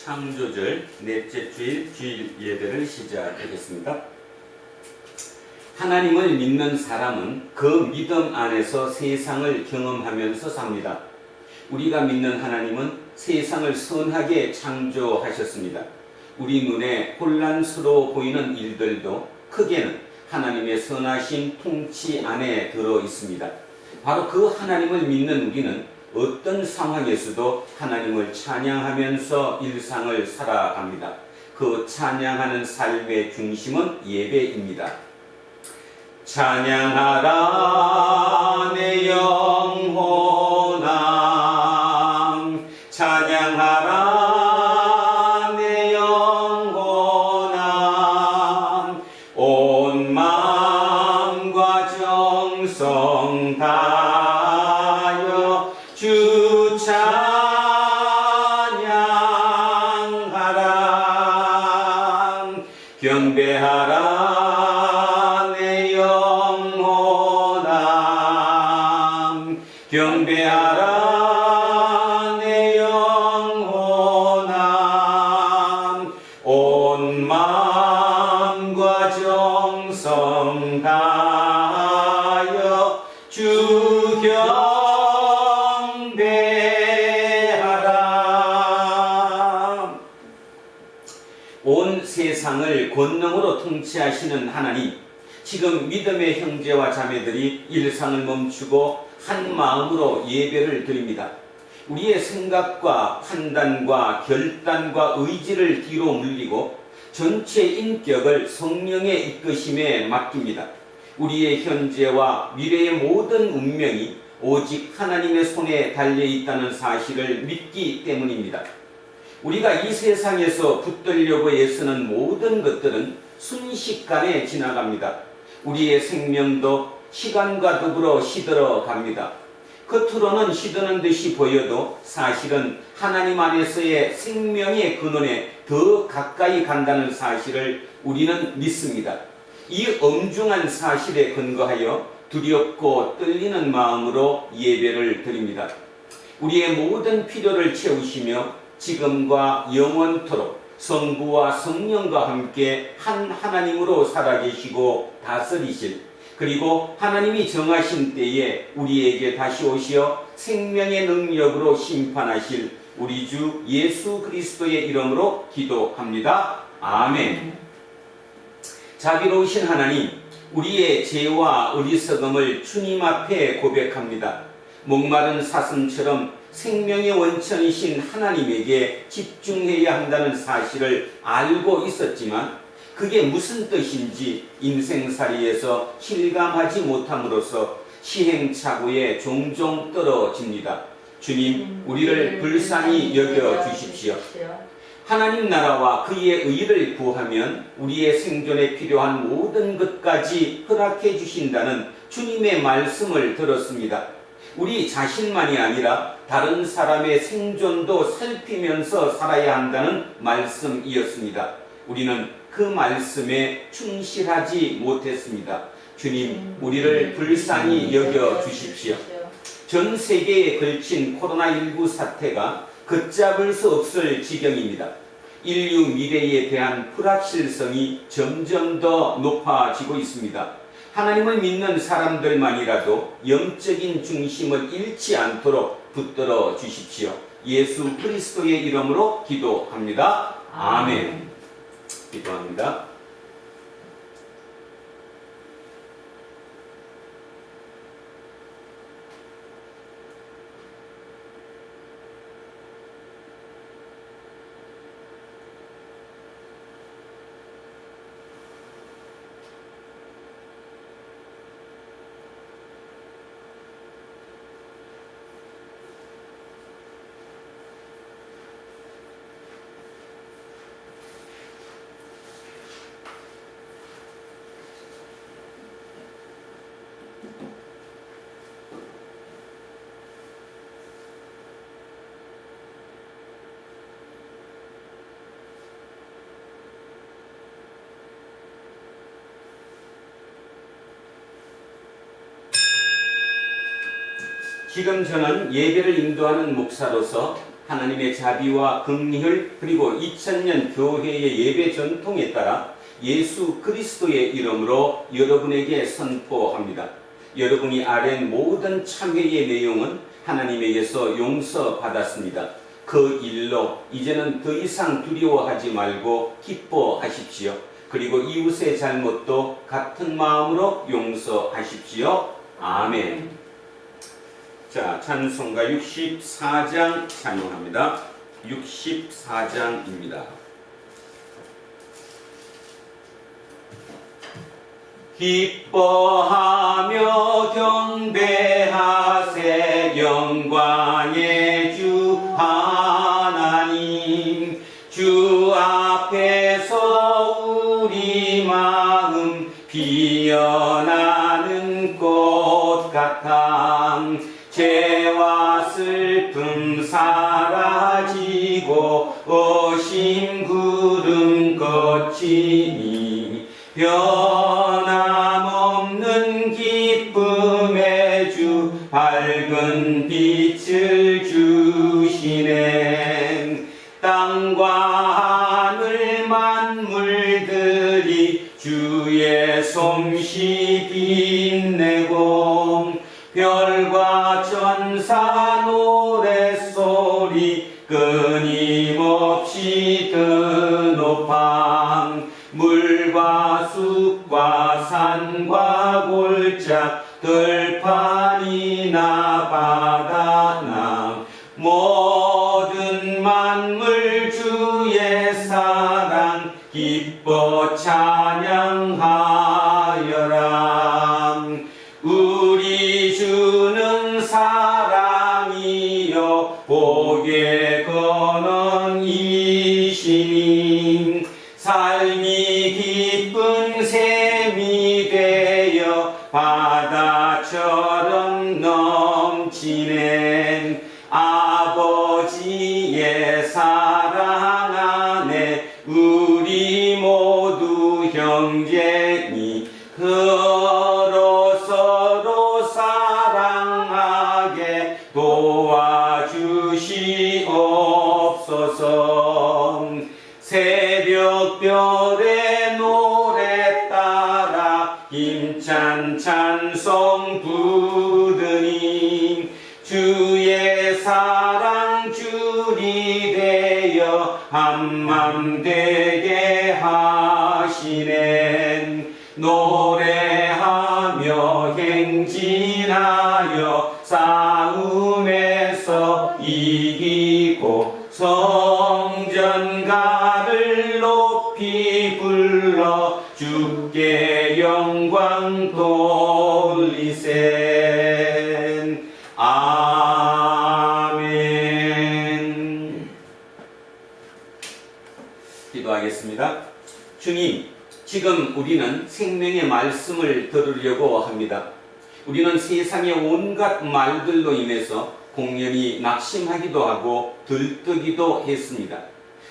창조절 넷째 주일 예배를 시작하겠습니다. 하나님을 믿는 사람은 그 믿음 안에서 세상을 경험하면서 삽니다. 우리가 믿는 하나님은 세상을 선하게 창조하셨습니다. 우리 눈에 혼란스러워 보이는 일들도 크게는 하나님의 선하신 통치 안에 들어 있습니다. 바로 그 하나님을 믿는 우리는 어떤 상황에서도 하나님을 찬양하면서 일상을 살아갑니다. 그 찬양하는 삶의 중심은 예배입니다. 찬양하라 내 영혼아, 찬양하라 내 영혼아, 온 마음과 정성 다하여 주 찬양하라. 경배하라 내 영혼아, 경배하라 내 영혼아, 온 마음과 정성 다하여 주 경배하라. 온 세상을 권능으로 통치하시는 하나님, 지금 믿음의 형제와 자매들이 일상을 멈추고 한 마음으로 예배를 드립니다. 우리의 생각과 판단과 결단과 의지를 뒤로 물리고 전체 인격을 성령의 이끄심에 맡깁니다. 우리의 현재와 미래의 모든 운명이 오직 하나님의 손에 달려있다는 사실을 믿기 때문입니다. 우리가 이 세상에서 붙들려고 애쓰는 모든 것들은 순식간에 지나갑니다. 우리의 생명도 시간과 더불어 시들어 갑니다. 겉으로는 시드는 듯이 보여도 사실은 하나님 안에서의 생명의 근원에 더 가까이 간다는 사실을 우리는 믿습니다. 이 엄중한 사실에 근거하여 두렵고 떨리는 마음으로 예배를 드립니다. 우리의 모든 필요를 채우시며 지금과 영원토록 성부와 성령과 함께 한 하나님으로 살아계시고 다스리실, 그리고 하나님이 정하신 때에 우리에게 다시 오시어 생명의 능력으로 심판하실 우리 주 예수 그리스도의 이름으로 기도합니다. 아멘. 자비로우신 하나님, 우리의 죄와 어리석음을 주님 앞에 고백합니다. 목마른 사슴처럼 생명의 원천이신 하나님에게 집중해야 한다는 사실을 알고 있었지만 그게 무슨 뜻인지 인생살이에서 실감하지 못함으로써 시행착오에 종종 떨어집니다. 주님, 우리를 불쌍히 여겨 주십시오. 하나님 나라와 그의 의를 구하면 우리의 생존에 필요한 모든 것까지 허락해 주신다는 주님의 말씀을 들었습니다. 우리 자신만이 아니라 다른 사람의 생존도 살피면서 살아야 한다는 말씀이었습니다. 우리는 그 말씀에 충실하지 못했습니다. 주님, 우리를 불쌍히 여겨 주십시오. 전 세계에 걸친 코로나19 사태가 걷잡을 수 없을 지경입니다. 인류 미래에 대한 불확실성이 점점 더 높아지고 있습니다. 하나님을 믿는 사람들만이라도 영적인 중심을 잃지 않도록 붙들어 주십시오. 예수 그리스도의 이름으로 기도합니다. 아멘. 기도합니다. 지금 저는 예배를 인도하는 목사로서 하나님의 자비와 긍휼 그리고 2000년 교회의 예배 전통에 따라 예수 그리스도의 이름으로 여러분에게 선포합니다. 여러분이 아랜 모든 참회의 내용은 하나님에게서 용서받았습니다. 그 일로 이제는 더 이상 두려워하지 말고 기뻐하십시오. 그리고 이웃의 잘못도 같은 마음으로 용서하십시오. 아멘. 자, 찬송가 64장 찬양합니다. 64장입니다. 기뻐하며 경배하세 영광의 주 하나님. 주 앞에서 우리 마음 피어나는 꽃 같아. 죄와 슬픔 사라지고 오신 구름 거치니 변함없는 기쁨의 주 밝은 빛을 주시네. 땅과 하늘 만물들이 주의 솜씨 빛내고 별과 천사 노랫소리 끊임없이 더 높아. 물과 숲과 산과 골짜 들판이나 바다나 모든 만물 주의 사랑 기뻐 찬양하여라. 우리 주는 사랑이요 복의 근원이시니 삶이 기쁜 샘이 되어 바다처럼 넘치네. 아버지의 사랑 안에 우리 모두 형제니 서로 사랑하게 도와주시옵소서. 새벽별의 노래 따라 힘찬 찬송 부르니 주의 사랑 줄이 되어 한맘 되게 하시네. 노래하며 행진하여 싸움에서 이기고 성전가를 높이 불러 주께 영광 돌리세. 아멘. 기도하겠습니다. 주님, 지금 우리는 생명의 말씀을 들으려고 합니다. 우리는 세상의 온갖 말들로 인해서 공연히 낙심하기도 하고 들뜨기도 했습니다.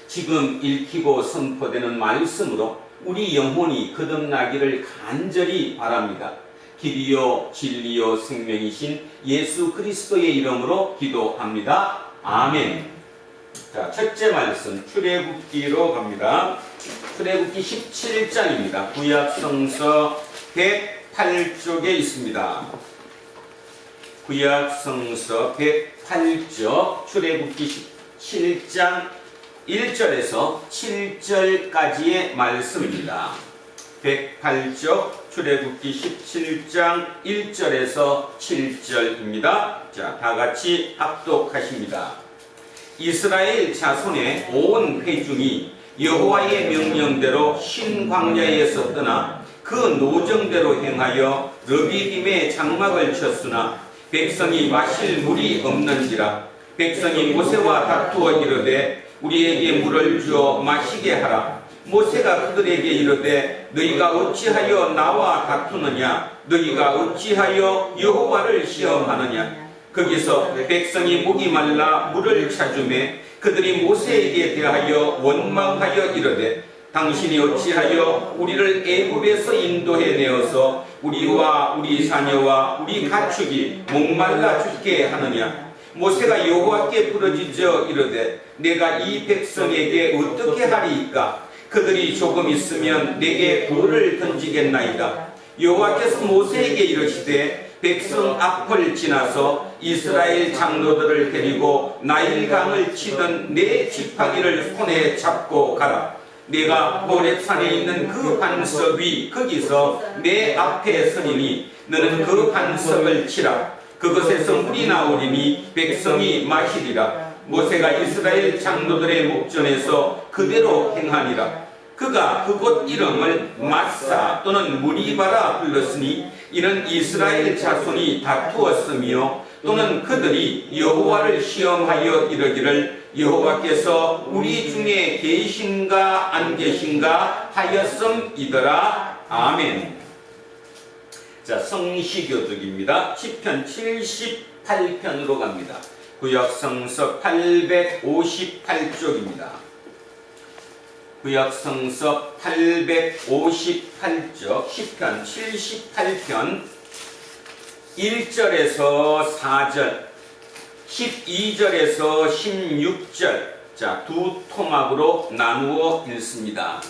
지금 읽히고 선포되는 말씀으로 우리 영혼이 거듭나기를 간절히 바랍니다. 길이요 진리요 생명이신 예수 그리스도의 이름으로 기도합니다. 아멘. 자, 첫째 말씀 출애굽기로 갑니다. 출애굽기 17장입니다. 구약성서 108쪽에 있습니다. 구약성서 108쪽 출애굽기 17장 1절에서 7절까지의 말씀입니다. 108쪽 출애굽기 17장 1절에서 7절입니다. 자, 다같이 합독하십니다. 이스라엘 자손의 온 회중이 여호와의 명령대로 신 광야에서 떠나 그 노정대로 행하여 르비딤의 장막을 쳤으나 백성이 마실 물이 없는지라. 백성이 모세와 다투어 이르되 우리에게 물을 주어 마시게 하라. 모세가 그들에게 이르되 너희가 어찌하여 나와 다투느냐? 너희가 어찌하여 여호와를 시험하느냐? 거기서 백성이 목이 말라 물을 찾으매 그들이 모세에게 대하여 원망하여 이르되 당신이 어찌하여 우리를 애굽에서 인도해 내어서 우리와 우리 자녀와 우리 가축이 목말라 죽게 하느냐? 모세가 여호와께 부르짖어 이르되 내가 이 백성에게 어떻게 하리이까? 그들이 조금 있으면 내게 돌을 던지겠나이다. 여호와께서 모세에게 이르시되 백성 앞을 지나서 이스라엘 장로들을 데리고 나일강을 치던 네 지팡이를 손에 잡고 가라. 내가 호렙산에 있는 그 반석 위 거기서 내 앞에 서리니 너는 그 반석을 치라. 그것에서 물이 나오리니 백성이 마시리라. 모세가 이스라엘 장로들의 목전에서 그대로 행하니라. 그가 그곳 이름을 마사 또는 무리바라 불렀으니 이는 이스라엘 자손이 다투었으며 또는 그들이 여호와를 시험하여 이르기를 여호와께서 우리 중에 계신가 안 계신가 하였음이더라. 아멘. 자, 성시교독입니다. 시편 78편으로 갑니다. 구약성서 858쪽입니다. 구약성서 858쪽 시편 78편 1절에서 4절 12절에서 16절 자, 두 토막으로 나누어 읽습니다.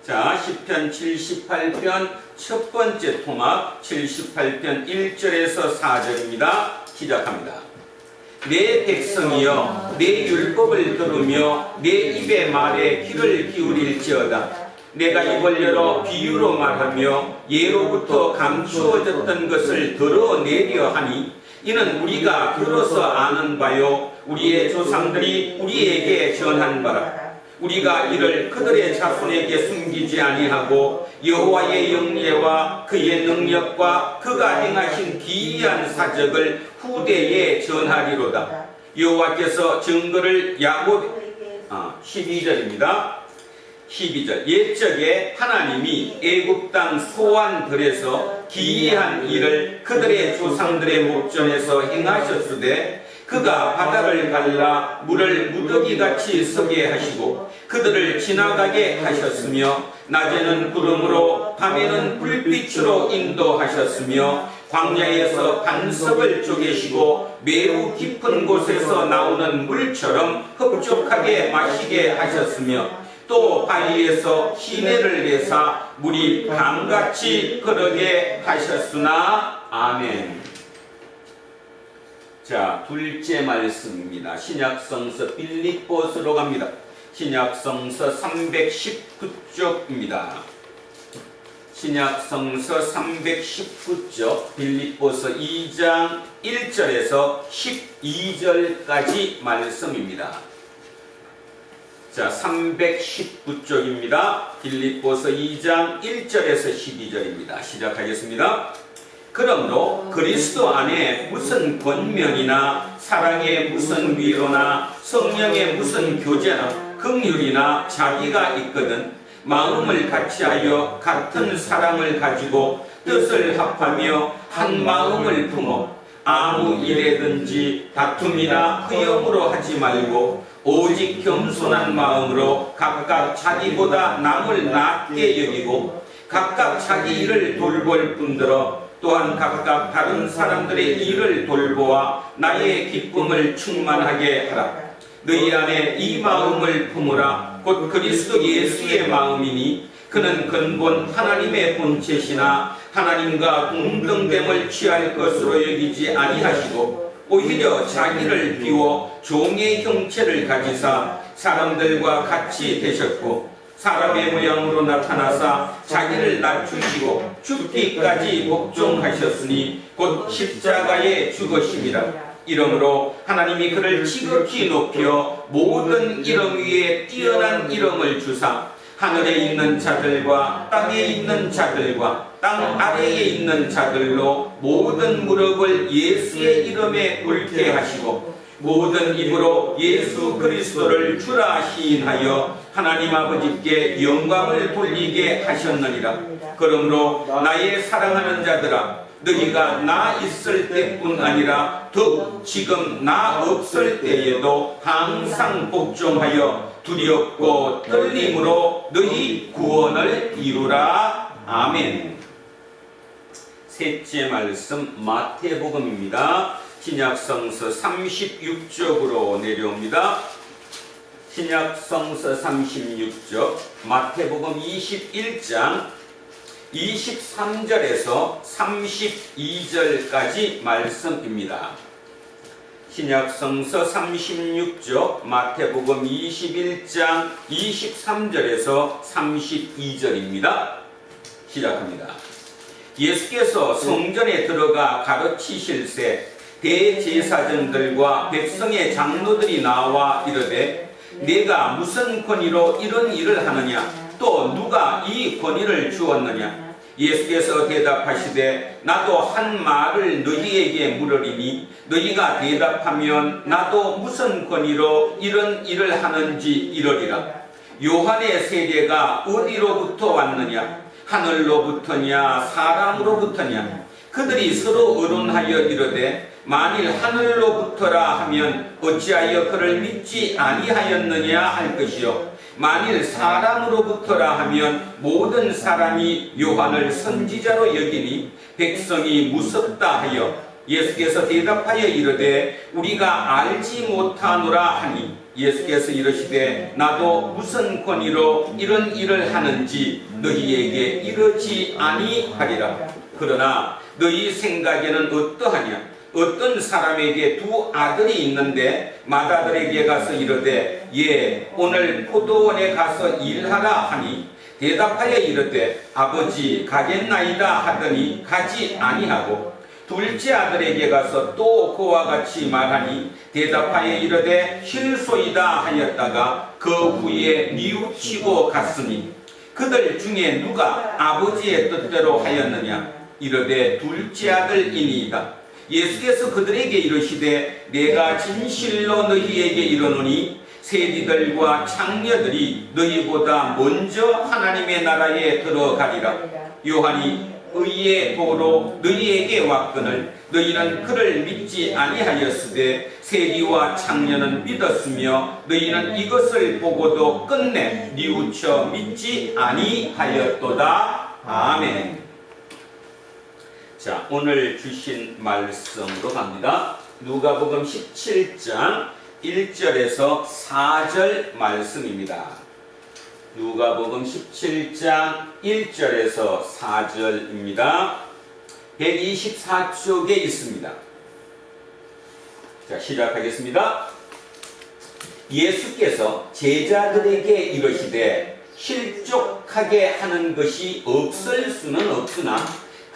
자, 시편 78편 첫 번째 토막 78편 1절에서 4절입니다. 시작합니다. 내 백성이여 내 율법을 들으며 내 입의 말에 귀를 기울일지어다. 내가 입을 열어 비유로 말하며 예로부터 감추어졌던 것을 드러내려 하니 이는 우리가 들어서 아는 바요 우리의 조상들이 우리에게 전한 바라. 우리가 이를 그들의 자손에게 숨기지 아니하고 여호와의 영예와 그의 능력과 그가 행하신 기이한 사적을 후대에 전하리로다. 여호와께서 증거를 야곱 12절입니다. 12절 옛적에 하나님이 애굽 땅 소환들에서 기이한 일을 그들의 조상들의 목전에서 행하셨으되 그가 바다를 갈라 물을 무더기같이 서게 하시고 그들을 지나가게 하셨으며 낮에는 구름으로 밤에는 불빛으로 인도하셨으며 광야에서 반석을 쪼개시고 매우 깊은 곳에서 나오는 물처럼 흡족하게 마시게 하셨으며 또 바위에서 시내를 내사 물이 강같이 흐르게 하셨으나. 아멘. 자, 둘째 말씀입니다. 신약성서 빌립보서로 갑니다. 신약성서 319쪽입니다. 신약성서 319쪽 빌립보서 2장 1절에서 12절까지 말씀입니다. 자, 319쪽입니다. 빌립보서 2장 1절에서 12절입니다. 시작하겠습니다. 그러므로 그리스도 안에 무슨 권면이나 사랑의 무슨 위로나 성령의 무슨 교제나 긍휼이나 자비가 있거든 마음을 같이하여 같은 사랑을 가지고 뜻을 합하며 한 마음을 품어 아무 일에든지 다툼이나 흐염으로 하지 말고 오직 겸손한 마음으로 각각 자기보다 남을 낮게 여기고 각각 자기 일을 돌볼 뿐더러 또한 각각 다른 사람들의 일을 돌보아 나의 기쁨을 충만하게 하라. 너희 안에 이 마음을 품으라. 곧 그리스도 예수의 마음이니 그는 근본 하나님의 본체시나 하나님과 동등됨을 취할 것으로 여기지 아니하시고 오히려 자기를 비워 종의 형체를 가지사 사람들과 같이 되셨고 사람의 모양으로 나타나사 자기를 낮추시고 죽기까지 복종하셨으니 곧 십자가에 죽으심이라. 이러므로 하나님이 그를 지극히 높여 모든 이름 위에 뛰어난 이름을 주사 하늘에 있는 자들과 땅에 있는 자들과 땅 아래에 있는 자들로 모든 무릎을 예수의 이름에 꿇게 하시고 모든 입으로 예수 그리스도를 주라 시인하여 하나님 아버지께 영광을 돌리게 하셨느니라. 그러므로 나의 사랑하는 자들아 너희가 나 있을 때뿐 아니라 더욱 지금 나 없을 때에도 항상 복종하여 두렵고 떨림으로 너희 구원을 이루라. 아멘. 셋째 말씀 마태복음입니다. 신약성서 36쪽으로 내려옵니다. 신약성서 36쪽, 마태복음 21장 23절에서 32절까지 말씀입니다. 신약성서 36쪽, 마태복음 21장 23절에서 32절입니다. 시작합니다. 예수께서 성전에 들어가 가르치실새 대제사장들과 백성의 장로들이 나와 이르되 내가 무슨 권위로 이런 일을 하느냐? 또 누가 이 권위를 주었느냐? 예수께서 대답하시되 나도 한 말을 너희에게 물으리니 너희가 대답하면 나도 무슨 권위로 이런 일을 하는지 이르리라. 요한의 세례가 어디로부터 왔느냐? 하늘로부터냐 사람으로부터냐? 그들이 서로 의논하여 이르되 만일 하늘로부터라 하면 어찌하여 그를 믿지 아니하였느냐 할 것이요 만일 사람으로부터라 하면 모든 사람이 요한을 선지자로 여기니 백성이 무섭다 하여 예수께서 대답하여 이르되 우리가 알지 못하노라 하니 예수께서 이르시되 나도 무슨 권위로 이런 일을 하는지 너희에게 이르지 아니하리라. 그러나 너희 생각에는 어떠하냐? 어떤 사람에게 두 아들이 있는데 맏아들에게 가서 이르되 예 오늘 포도원에 가서 일하라 하니 대답하여 이르되 아버지 가겠나이다 하더니 가지 아니하고 둘째 아들에게 가서 또 그와 같이 말하니 대답하여 이르되 실소이다 하였다가 그 후에 뉘우치고 갔으니 그들 중에 누가 아버지의 뜻대로 하였느냐? 이르되 둘째 아들이니이다. 예수께서 그들에게 이르시되 내가 진실로 너희에게 이르노니 세리들과 창녀들이 너희보다 먼저 하나님의 나라에 들어가리라. 요한이 의의 도로 너희에게 왔거늘 너희는 그를 믿지 아니하였으되 세리와 창녀는 믿었으며 너희는 이것을 보고도 끝내 뉘우쳐 믿지 아니하였도다. 아멘. 자, 오늘 주신 말씀으로 갑니다. 누가복음 17장 1절에서 4절 말씀입니다. 누가복음 17장 1절에서 4절입니다. 124쪽에 있습니다. 자, 시작하겠습니다. 예수께서 제자들에게 이르시되 실족하게 하는 것이 없을 수는 없으나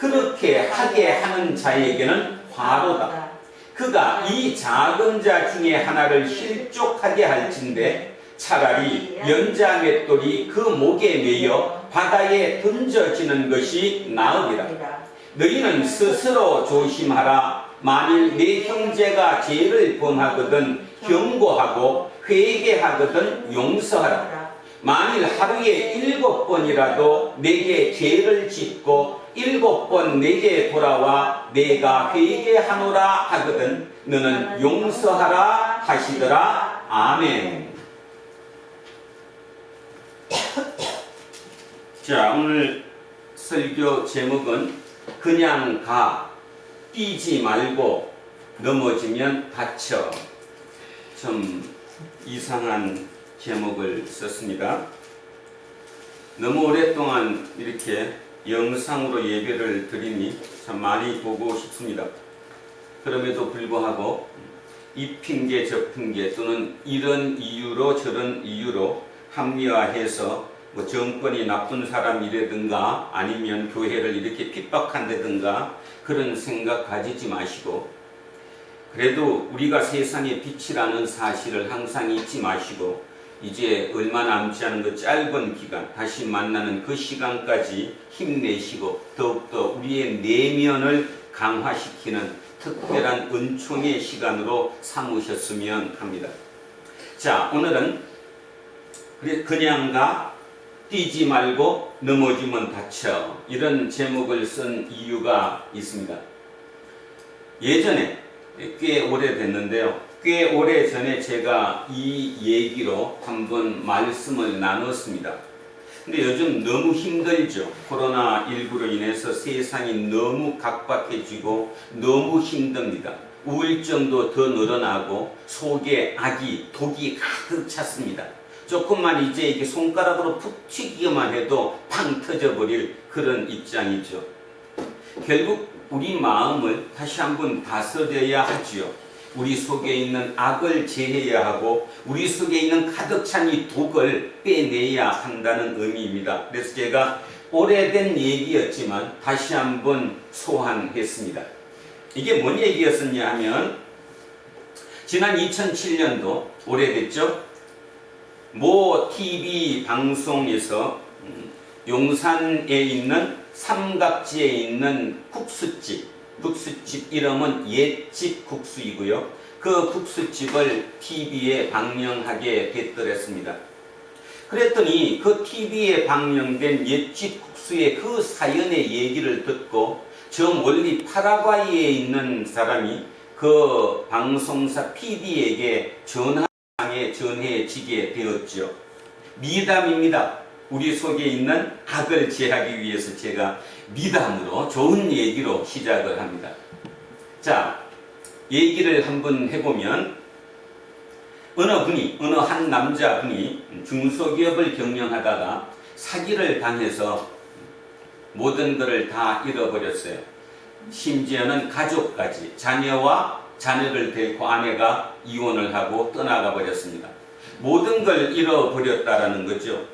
그렇게 하게 하는 자에게는 화로다. 그가 이 작은 자 중에 하나를 실족하게 할진대 차라리 연자 맷돌이 그 목에 매여 바다에 던져지는 것이 나으리라. 너희는 스스로 조심하라. 만일 내 형제가 죄를 범하거든 경고하고 회개하거든 용서하라. 만일 하루에 7번이라도 내게 죄를 짓고 7번 내게 돌아와 내가 회개하노라 하거든 너는 용서하라 하시더라. 아멘. 자, 오늘 설교 제목은 그냥 가, 뛰지 말고 넘어지면 다쳐. 좀 이상한 제목을 썼습니다. 너무 오랫동안 이렇게 영상으로 예배를 드리니 참 많이 보고 싶습니다. 그럼에도 불구하고 이 핑계 저 핑계 또는 이런 이유로 저런 이유로 합리화해서 뭐 정권이 나쁜 사람이라든가 아니면 교회를 이렇게 핍박한다든가 그런 생각 가지지 마시고 그래도 우리가 세상의 빛이라는 사실을 항상 잊지 마시고 이제 얼마 남지 않은 그 짧은 기간 다시 만나는 그 시간까지 힘내시고 더욱더 우리의 내면을 강화시키는 특별한 은총의 시간으로 삼으셨으면 합니다. 자, 오늘은 그냥 가, 뛰지 말고 넘어지면 다쳐, 이런 제목을 쓴 이유가 있습니다. 예전에 꽤 오래됐는데요. 꽤 오래전에 제가 이 얘기로 한번 말씀을 나눴습니다. 근데 요즘 너무 힘들죠. 코로나19로 인해서 세상이 너무 각박해지고 너무 힘듭니다. 우울증도 더 늘어나고 속에 악이 독이 가득 찼습니다. 조금만 이제 이렇게 손가락으로 푹 튀기기만 해도 팡 터져버릴 그런 입장이죠. 결국 우리 마음을 다시 한번 다스려야 하지요. 우리 속에 있는 악을 제해야 하고 우리 속에 있는 가득 찬 이 독을 빼내야 한다는 의미입니다. 그래서 제가 오래된 얘기였지만 다시 한번 소환했습니다. 이게 뭔 얘기였었냐 하면 지난 2007년도 오래됐죠. 모 TV 방송에서 용산에 있는 삼각지에 있는 국수집 이름은 옛집 국수이고요. 그 국수집을 TV에 방영하게 됐더랬습니다. 그랬더니 그 TV에 방영된 옛집 국수의 그 사연의 얘기를 듣고 저 멀리 파라과이에 있는 사람이 그 방송사 PD에게 전해지게 되었죠. 미담입니다. 우리 속에 있는 악을 제하기 위해서 제가 미담으로 좋은 얘기로 시작을 합니다. 자, 얘기를 한번 해보면 어느 한 남자분이 중소기업을 경영하다가 사기를 당해서 모든 것을 다 잃어버렸어요. 심지어는 가족까지, 자녀를 데리고 아내가 이혼을 하고 떠나가 버렸습니다. 모든 걸 잃어버렸다라는 거죠.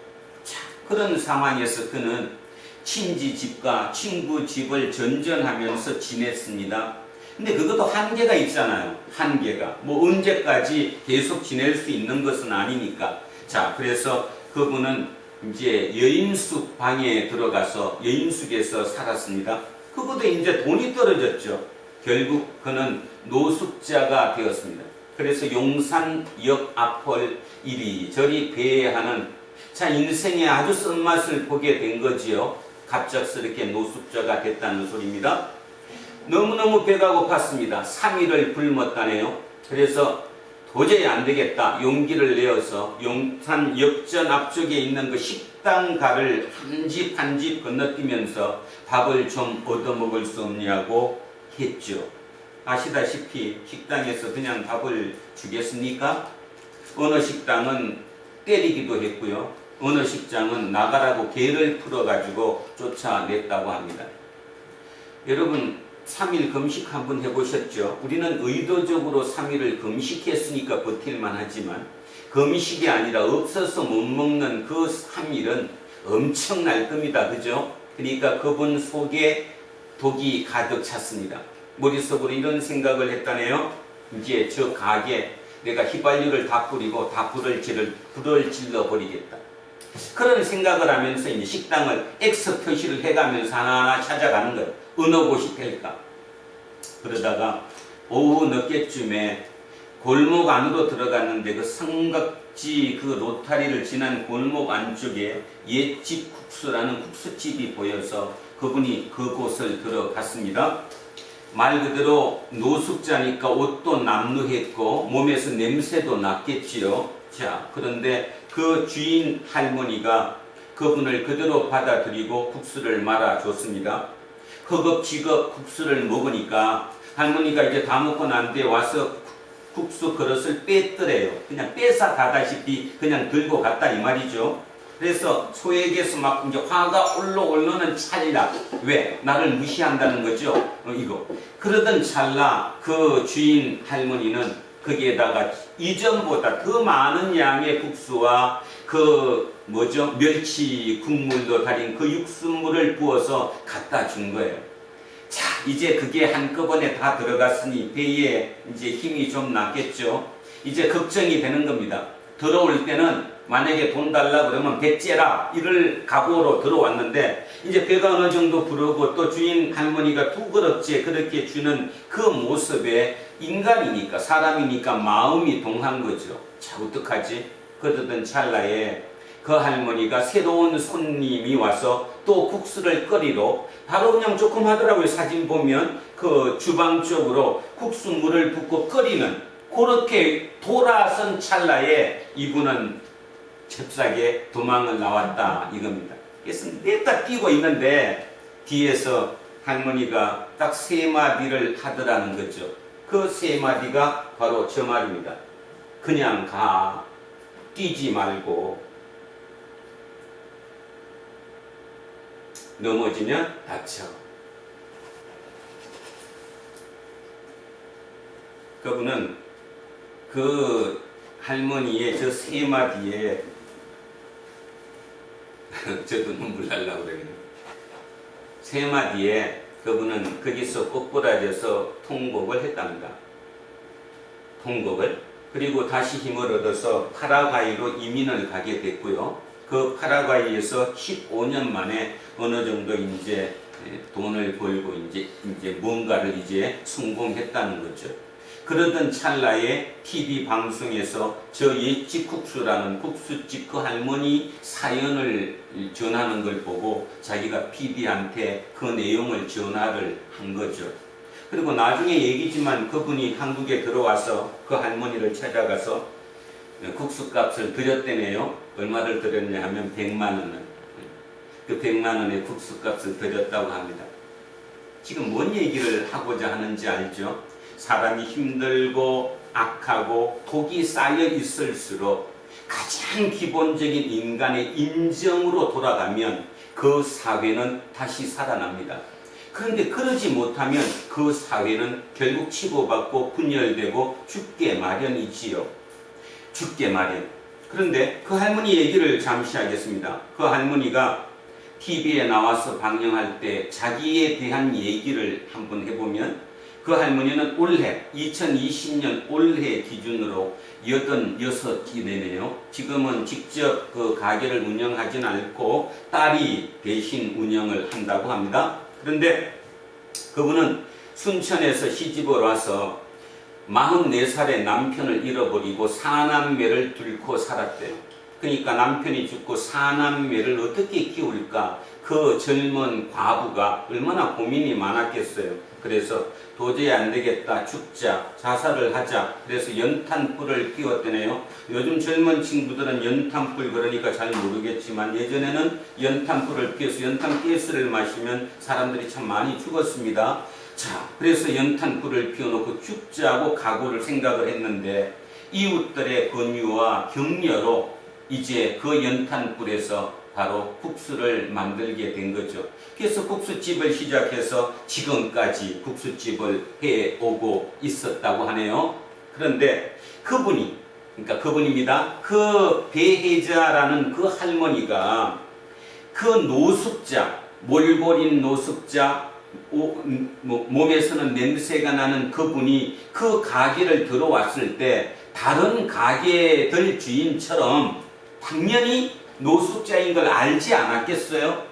자, 그런 상황에서 그는 친지 집과 친구 집을 전전하면서 지냈습니다. 근데 그것도 한계가 있잖아요. 한계가. 뭐 언제까지 계속 지낼 수 있는 것은 아니니까. 자, 그래서 그분은 이제 여인숙 방에 들어가서 여인숙에서 살았습니다. 그것도 이제 돈이 떨어졌죠. 결국 그는 노숙자가 되었습니다. 그래서 용산역 앞을 이리저리 배회하는 자, 인생의 아주 쓴맛을 보게 된 거지요. 갑작스럽게 노숙자가 됐다는 소리입니다. 너무너무 배가 고팠습니다. 3일을 굶었다네요. 그래서 도저히 안 되겠다. 용기를 내어서 용산 역전 앞쪽에 있는 그 식당가를 한 집 한 집 건너뛰면서 밥을 좀 얻어먹을 수 없냐고 했죠. 아시다시피 식당에서 그냥 밥을 주겠습니까? 어느 식당은 때리기도 했고요. 어느 식당은 나가라고 개를 풀어가지고 쫓아냈다고 합니다. 여러분 3일 금식 한번 해보셨죠? 우리는 의도적으로 3일을 금식했으니까 버틸만 하지만 금식이 아니라 없어서 못 먹는 그 3일은 엄청날 겁니다. 그죠? 그러니까 그분 속에 독이 가득 찼습니다. 머릿속으로 이런 생각을 했다네요. 이제 저 가게 내가 휘발유를 다 뿌리고 다 불을 질러 버리겠다. 그런 생각을 하면서 이제 식당을 X 표시를 해가면서 하나하나 찾아가는 거예요. 어느 곳이 될까? 그러다가 오후 늦게쯤에 골목 안으로 들어갔는데 그 삼각지 그 로타리를 지난 골목 안쪽에 옛집 국수라는 국수집이 보여서 그분이 그곳을 들어갔습니다. 말 그대로 노숙자니까 옷도 남루했고 몸에서 냄새도 났겠지요. 자, 그런데 그 주인 할머니가 그분을 그대로 받아들이고 국수를 말아줬습니다. 허겁지겁 국수를 먹으니까 할머니가 이제 다 먹고 난 뒤에 와서 국수 그릇을 뺐더래요. 그냥 뺏어 가다시피 그냥 들고 갔다 이 말이죠. 그래서 소에게서 막 이제 화가 올라오는 찰나. 왜? 나를 무시한다는 거죠. 이거. 그러던 찰나 그 주인 할머니는 거기에다가 이전보다 더 많은 양의 국수와 멸치 국물로 달인 그 육수물을 부어서 갖다 준 거예요. 자, 이제 그게 한꺼번에 다 들어갔으니 배에 이제 힘이 좀 났겠죠. 이제 걱정이 되는 겁니다. 들어올 때는 만약에 돈 달라 그러면 배 째라 이럴 각오로 들어왔는데 이제 배가 어느 정도 부르고 또 주인 할머니가 두 그릇째 그렇게 주는 그 모습에 인간이니까 사람이니까 마음이 동한 거죠. 자, 어떡하지? 그러던 찰나에 그 할머니가 새로운 손님이 와서 또 국수를 끓이러 바로 그냥 조금 하더라고요. 사진 보면 그 주방 쪽으로 국수물을 붓고 끓이는 그렇게 돌아선 찰나에 이분은 잽싸게 도망을 나왔다 이겁니다. 그래서 냈다 뛰고 있는데 뒤에서 할머니가 딱 세 마디를 하더라는 거죠. 그 세 마디가 바로 저 말입니다. 그냥 가. 뛰지 말고. 넘어지면 다쳐. 그분은 그 할머니의 저 세 마디에 저도 눈물 날라고 그러겠네요. 세 마디에 그분은 거기서 꼬꾸라져서 통곡을 했답니다. 통곡을. 그리고 다시 힘을 얻어서 파라과이로 이민을 가게 됐고요. 그 파라과이에서 15년 만에 어느 정도 이제 돈을 벌고 이제 뭔가를 이제 성공했다는 거죠. 그러던 찰나에 TV 방송에서 저 옛집 국수라는 국수집 그 할머니 사연을 전하는 걸 보고 자기가 PB한테 그 내용을 전화를 한 거죠. 그리고 나중에 얘기지만 그분이 한국에 들어와서 그 할머니를 찾아가서 국수값을 드렸대네요. 얼마를 드렸냐 하면 100만 원을. 그 100만 원의 국수값을 드렸다고 합니다. 지금 뭔 얘기를 하고자 하는지 알죠? 사람이 힘들고 악하고 독이 쌓여 있을수록 가장 기본적인 인간의 인정으로 돌아가면 그 사회는 다시 살아납니다. 그런데 그러지 못하면 그 사회는 결국 치고받고 분열되고 죽게 마련이지요. 죽게 마련. 그런데 그 할머니 얘기를 잠시 하겠습니다. 그 할머니가 TV에 나와서 방영할 때 자기에 대한 얘기를 한번 해보면 그 할머니는 올해 2020년 올해 기준으로 86이네요. 지금은 직접 그 가게를 운영하진 않고 딸이 대신 운영을 한다고 합니다. 그런데 그분은 순천에서 시집을 와서 44살에 남편을 잃어버리고 4남매를 뚫고 살았대요. 그러니까 남편이 죽고 4남매를 어떻게 키울까? 그 젊은 과부가 얼마나 고민이 많았겠어요. 그래서 도저히 안 되겠다. 죽자. 자살을 하자. 그래서 연탄불을 피웠대네요. 요즘 젊은 친구들은 연탄불 그러니까 잘 모르겠지만 예전에는 연탄불을 피워서 연탄가스를 마시면 사람들이 참 많이 죽었습니다. 자, 그래서 연탄불을 피워놓고 죽자고 각오를 생각을 했는데 이웃들의 권유와 격려로 이제 그 연탄불에서 바로 국수를 만들게 된 거죠. 그래서 국수집을 시작해서 지금까지 국수집을 해오고 있었다고 하네요. 그런데 그분이, 그러니까 그분입니다. 그 배혜자라는 그 할머니가 그 노숙자, 몰골인 노숙자, 몸에서는 냄새가 나는 그분이 그 가게를 들어왔을 때 다른 가게들 주인처럼 당연히 노숙자인 걸 알지 않았겠어요?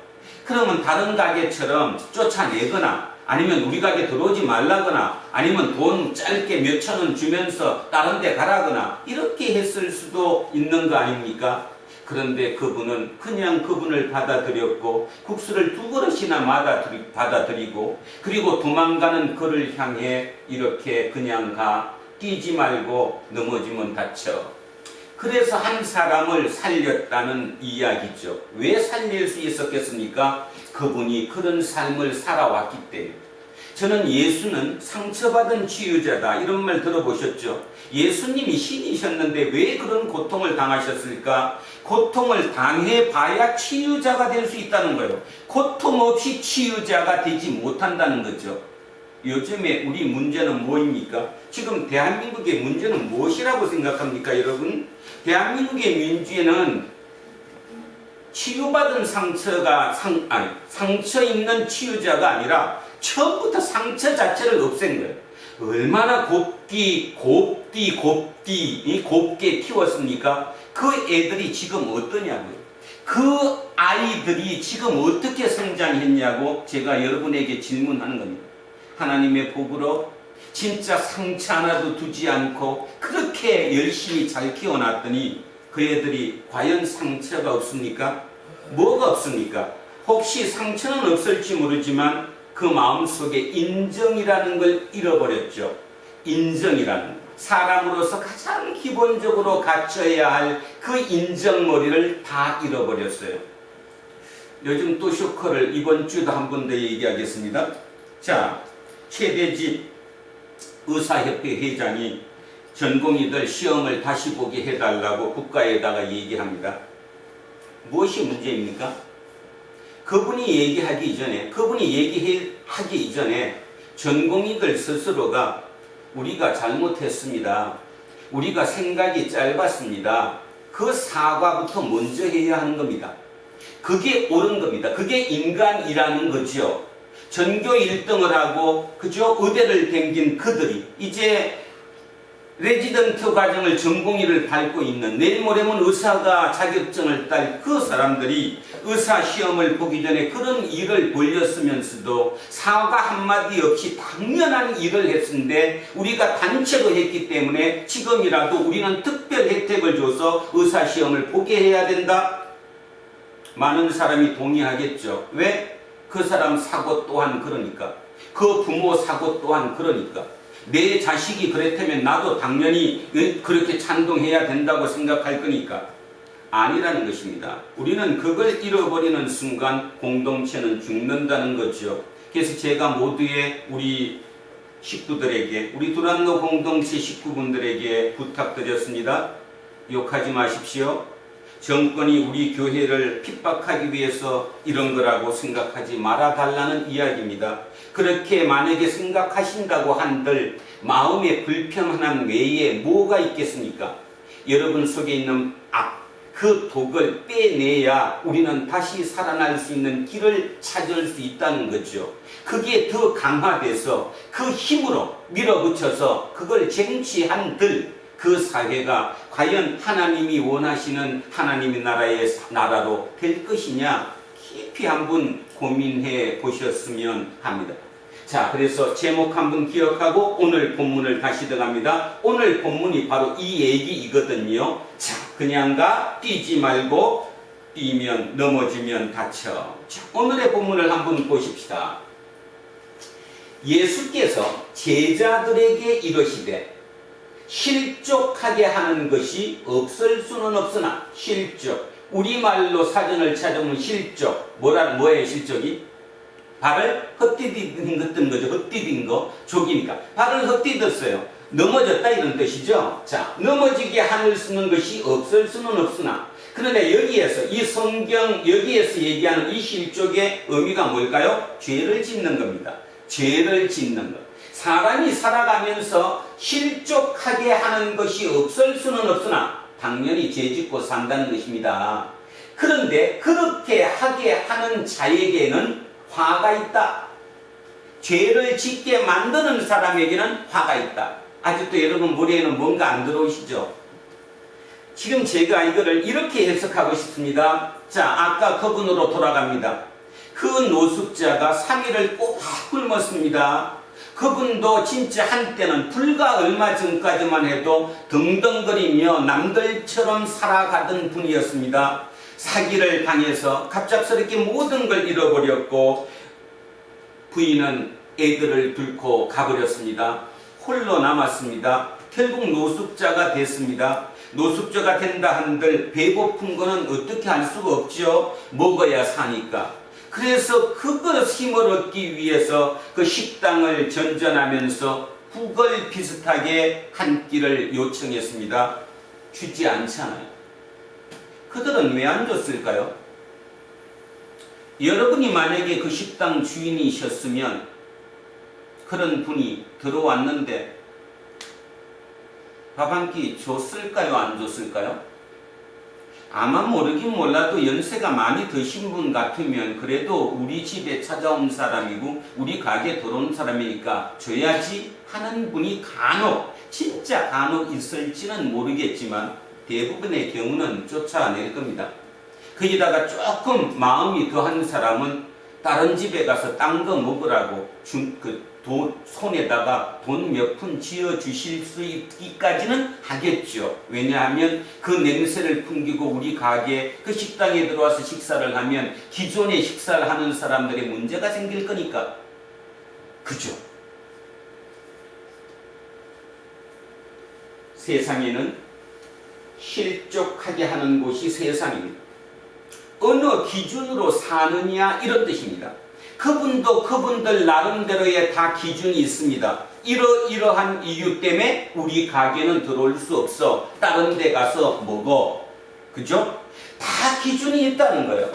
그러면 다른 가게처럼 쫓아내거나 아니면 우리 가게 들어오지 말라거나 아니면 돈 짧게 몇천 원 주면서 다른 데 가라거나 이렇게 했을 수도 있는 거 아닙니까? 그런데 그분은 그냥 그분을 받아들였고 국수를 2그릇이나 받아들이고 그리고 도망가는 그를 향해 이렇게 그냥 가. 뛰지 말고 넘어지면 다쳐. 그래서 한 사람을 살렸다는 이야기죠. 왜 살릴 수 있었겠습니까? 그분이 그런 삶을 살아왔기 때문에. 저는 예수는 상처받은 치유자다 이런 말 들어보셨죠? 예수님이 신이셨는데 왜 그런 고통을 당하셨을까? 고통을 당해봐야 치유자가 될 수 있다는 거예요. 고통 없이 치유자가 되지 못한다는 거죠. 요즘에 우리 문제는 뭐입니까? 지금 대한민국의 문제는 무엇이라고 생각합니까, 여러분? 대한민국의 민주에는 치유받은 상처 있는 치유자가 아니라 처음부터 상처 자체를 없앤 거예요. 얼마나 곱게 키웠습니까? 그 애들이 지금 어떠냐고요. 그 아이들이 지금 어떻게 성장했냐고 제가 여러분에게 질문하는 겁니다. 하나님의 복으로 진짜 상처 하나도 두지 않고 그렇게 열심히 잘 키워놨더니 그 애들이 과연 상처가 없습니까? 뭐가 없습니까? 혹시 상처는 없을지 모르지만 그 마음속에 인정이라는 걸 잃어버렸죠. 인정이라는 사람으로서 가장 기본적으로 갖춰야 할 그 인정머리를 다 잃어버렸어요. 요즘 또 쇼크를 이번 주도 한 번 더 얘기하겠습니다. 자, 최대집 의사협회 회장이 전공의들 시험을 다시 보게 해달라고 국가에다가 얘기합니다. 무엇이 문제입니까? 그분이 얘기하기 이전에 전공의들 스스로가 우리가 잘못했습니다. 우리가 생각이 짧았습니다. 그 사과부터 먼저 해야 하는 겁니다. 그게 옳은 겁니다. 그게 인간이라는 거죠. 전교 1등을 하고 그죠? 의대를 댕긴 그들이 이제 레지던트 과정을 전공의를 밟고 있는 내일 모레면 의사가 자격증을 딸 그 사람들이 의사 시험을 보기 전에 그런 일을 벌렸으면서도 사과 한마디 없이 당연한 일을 했는데 우리가 단체로 했기 때문에 지금이라도 우리는 특별 혜택을 줘서 의사 시험을 보게 해야 된다. 많은 사람이 동의하겠죠. 왜? 그 사람 사고 또한 그러니까. 그 부모 사고 또한 그러니까. 내 자식이 그랬다면 나도 당연히 그렇게 찬동해야 된다고 생각할 거니까. 아니라는 것입니다. 우리는 그걸 잃어버리는 순간 공동체는 죽는다는 거죠. 그래서 제가 모두의 우리 식구들에게, 우리 두란노 공동체 식구분들에게 부탁드렸습니다. 욕하지 마십시오. 정권이 우리 교회를 핍박하기 위해서 이런 거라고 생각하지 말아달라는 이야기입니다. 그렇게 만약에 생각하신다고 한들 마음의 불편함 외에 뭐가 있겠습니까? 여러분 속에 있는 그 독을 빼내야 우리는 다시 살아날 수 있는 길을 찾을 수 있다는 거죠. 그게 더 강화돼서 그 힘으로 밀어붙여서 그걸 쟁취한들 그 사회가 과연 하나님이 원하시는 하나님의 나라로 될 것이냐 깊이 한번 고민해 보셨으면 합니다. 자, 그래서 제목 한번 기억하고 오늘 본문을 다시 들어갑니다. 오늘 본문이 바로 이 얘기이거든요. 자, 그냥 가 뛰지 말고 뛰면 넘어지면 다쳐. 자, 오늘의 본문을 한번 보십시다. 예수께서 제자들에게 이르시되 실족하게 하는 것이 없을 수는 없으나 실족. 우리말로 사전을 찾으면 실족. 뭐예요 실족이? 발을 헛디딘 거죠. 헛디딘 거. 족이니까. 발을 헛디뎠어요. 넘어졌다 이런 뜻이죠. 자, 넘어지게 하는 수는 것이 없을 수는 없으나 그런데 여기에서 이 성경 여기에서 얘기하는 이 실족의 의미가 뭘까요? 죄를 짓는 겁니다. 죄를 짓는 것. 사람이 살아가면서 실족하게 하는 것이 없을 수는 없으나 당연히 죄 짓고 산다는 것입니다. 그런데 그렇게 하게 하는 자에게는 화가 있다. 죄를 짓게 만드는 사람에게는 화가 있다. 아직도 여러분 머리에는 뭔가 안 들어오시죠? 지금 제가 이거를 이렇게 해석하고 싶습니다. 자, 아까 그분으로 돌아갑니다. 그 노숙자가 3일을 꼭 굶었습니다. 그분도 진짜 한때는 불과 얼마 전까지만 해도 덩덩거리며 남들처럼 살아가던 분이었습니다. 사기를 당해서 갑작스럽게 모든 걸 잃어버렸고 부인은 애들을 뚫고 가버렸습니다. 홀로 남았습니다. 결국 노숙자가 됐습니다. 노숙자가 된다 한들 배고픈 거는 어떻게 할 수가 없죠. 먹어야 사니까. 그래서 그걸 힘을 얻기 위해서 그 식당을 전전하면서 국을 비슷하게 한 끼를 요청했습니다. 주지 않잖아요. 그들은 왜 안 줬을까요? 여러분이 만약에 그 식당 주인이셨으면 그런 분이 들어왔는데 밥 한 끼 줬을까요? 안 줬을까요? 아마 모르긴 몰라도 연세가 많이 드신 분 같으면 그래도 우리 집에 찾아온 사람이고 우리 가게에 들어온 사람이니까 줘야지 하는 분이 간혹 진짜 간혹 있을지는 모르겠지만 대부분의 경우는 쫓아낼 겁니다. 거기다가 조금 마음이 더한 사람은 다른 집에 가서 딴 거 먹으라고 손에다가 돈 몇 푼 지어 주실 수 있기까지는 하겠죠. 왜냐하면 그 냄새를 풍기고 우리 가게 그 식당에 들어와서 식사를 하면 기존에 식사를 하는 사람들의 문제가 생길 거니까. 그죠? 세상에는 실족하게 하는 곳이 세상입니다. 어느 기준으로 사느냐 이런 뜻입니다. 그분도 그분들 나름대로의 다 기준이 있습니다. 이러이러한 이유 때문에 우리 가게는 들어올 수 없어. 다른 데 가서 먹어. 그죠? 다 기준이 있다는 거예요.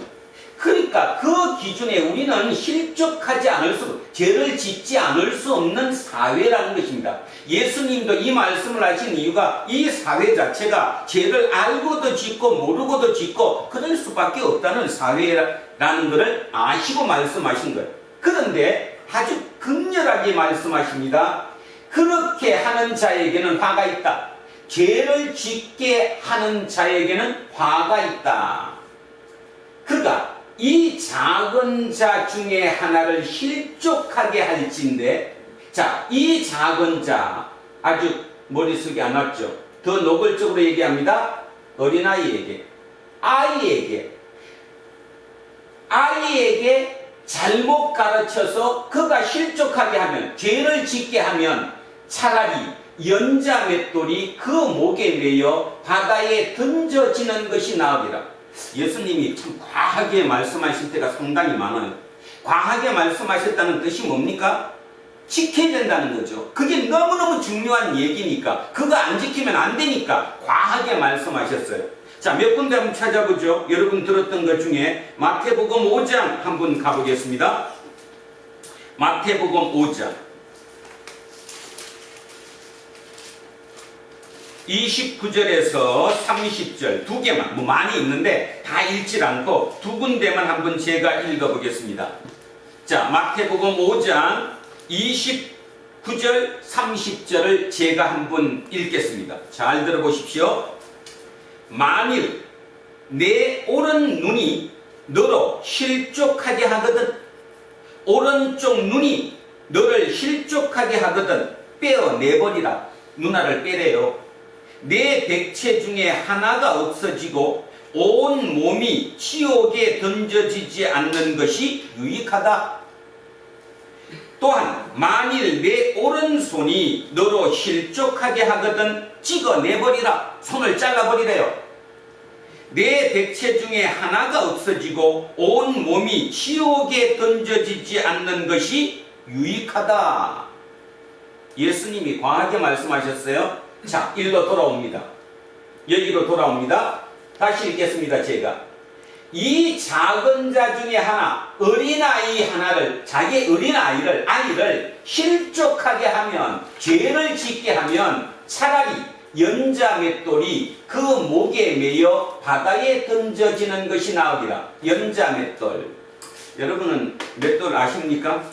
그러니까 그 기준에 우리는 실족하지 않을 수, 죄를 짓지 않을 수 없는 사회라는 것입니다. 예수님도 이 말씀을 하신 이유가 이 사회 자체가 죄를 알고도 짓고 모르고도 짓고 그럴 수밖에 없다는 사회라는 것을 아시고 말씀하신 거예요. 그런데 아주 극렬하게 말씀하십니다. 그렇게 하는 자에게는 화가 있다. 죄를 짓게 하는 자에게는 화가 있다. 그가 이 작은 자 중에 하나를 실족하게 할진대. 자, 이 작은 자 아주 머릿속에 안 왔죠. 더 노골적으로 얘기합니다. 어린아이에게, 아이에게 잘못 가르쳐서 그가 실족하게 하면, 죄를 짓게 하면 차라리 연자 맷돌이 그 목에 매여 바다에 던져지는 것이 나으리라. 예수님이 참 과하게 말씀하실 때가 상당히 많아요. 과하게 말씀하셨다는 뜻이 뭡니까? 지켜야 된다는 거죠. 그게 너무너무 중요한 얘기니까, 그거 안 지키면 안 되니까 과하게 말씀하셨어요. 자, 몇 군데 한번 찾아보죠. 여러분 들었던 것 중에 마태복음 5장 한번 가보겠습니다. 마태복음 5장 29절에서 30절 두 개만, 뭐 많이 있는데 다 읽질 않고 두 군데만 한번 제가 읽어보겠습니다. 자, 마태복음 5장 29절 30절을 제가 한번 읽겠습니다. 잘 들어보십시오. 만일 내 오른 눈이 너로 실족하게 하거든, 오른쪽 눈이 너를 실족하게 하거든 빼어내버리라. 누나를 빼래요. 내 백체 중에 하나가 없어지고 온 몸이 지옥에 던져지지 않는 것이 유익하다. 또한 만일 내 오른손이 너로 실족하게 하거든 찍어내버리라. 손을 잘라버리래요. 내 백체 중에 하나가 없어지고 온 몸이 지옥에 던져지지 않는 것이 유익하다. 예수님이 과하게 말씀하셨어요. 자, 일로 돌아옵니다. 여기로 돌아옵니다. 다시 읽겠습니다. 제가 이 작은 자 중에 하나, 어린아이 하나를, 자기 아이를 실족하게 하면, 죄를 짓게 하면 차라리 연자 맷돌이 그 목에 매여 바다에 던져지는 것이 나으리라. 연자 맷돌. 여러분은 맷돌 아십니까?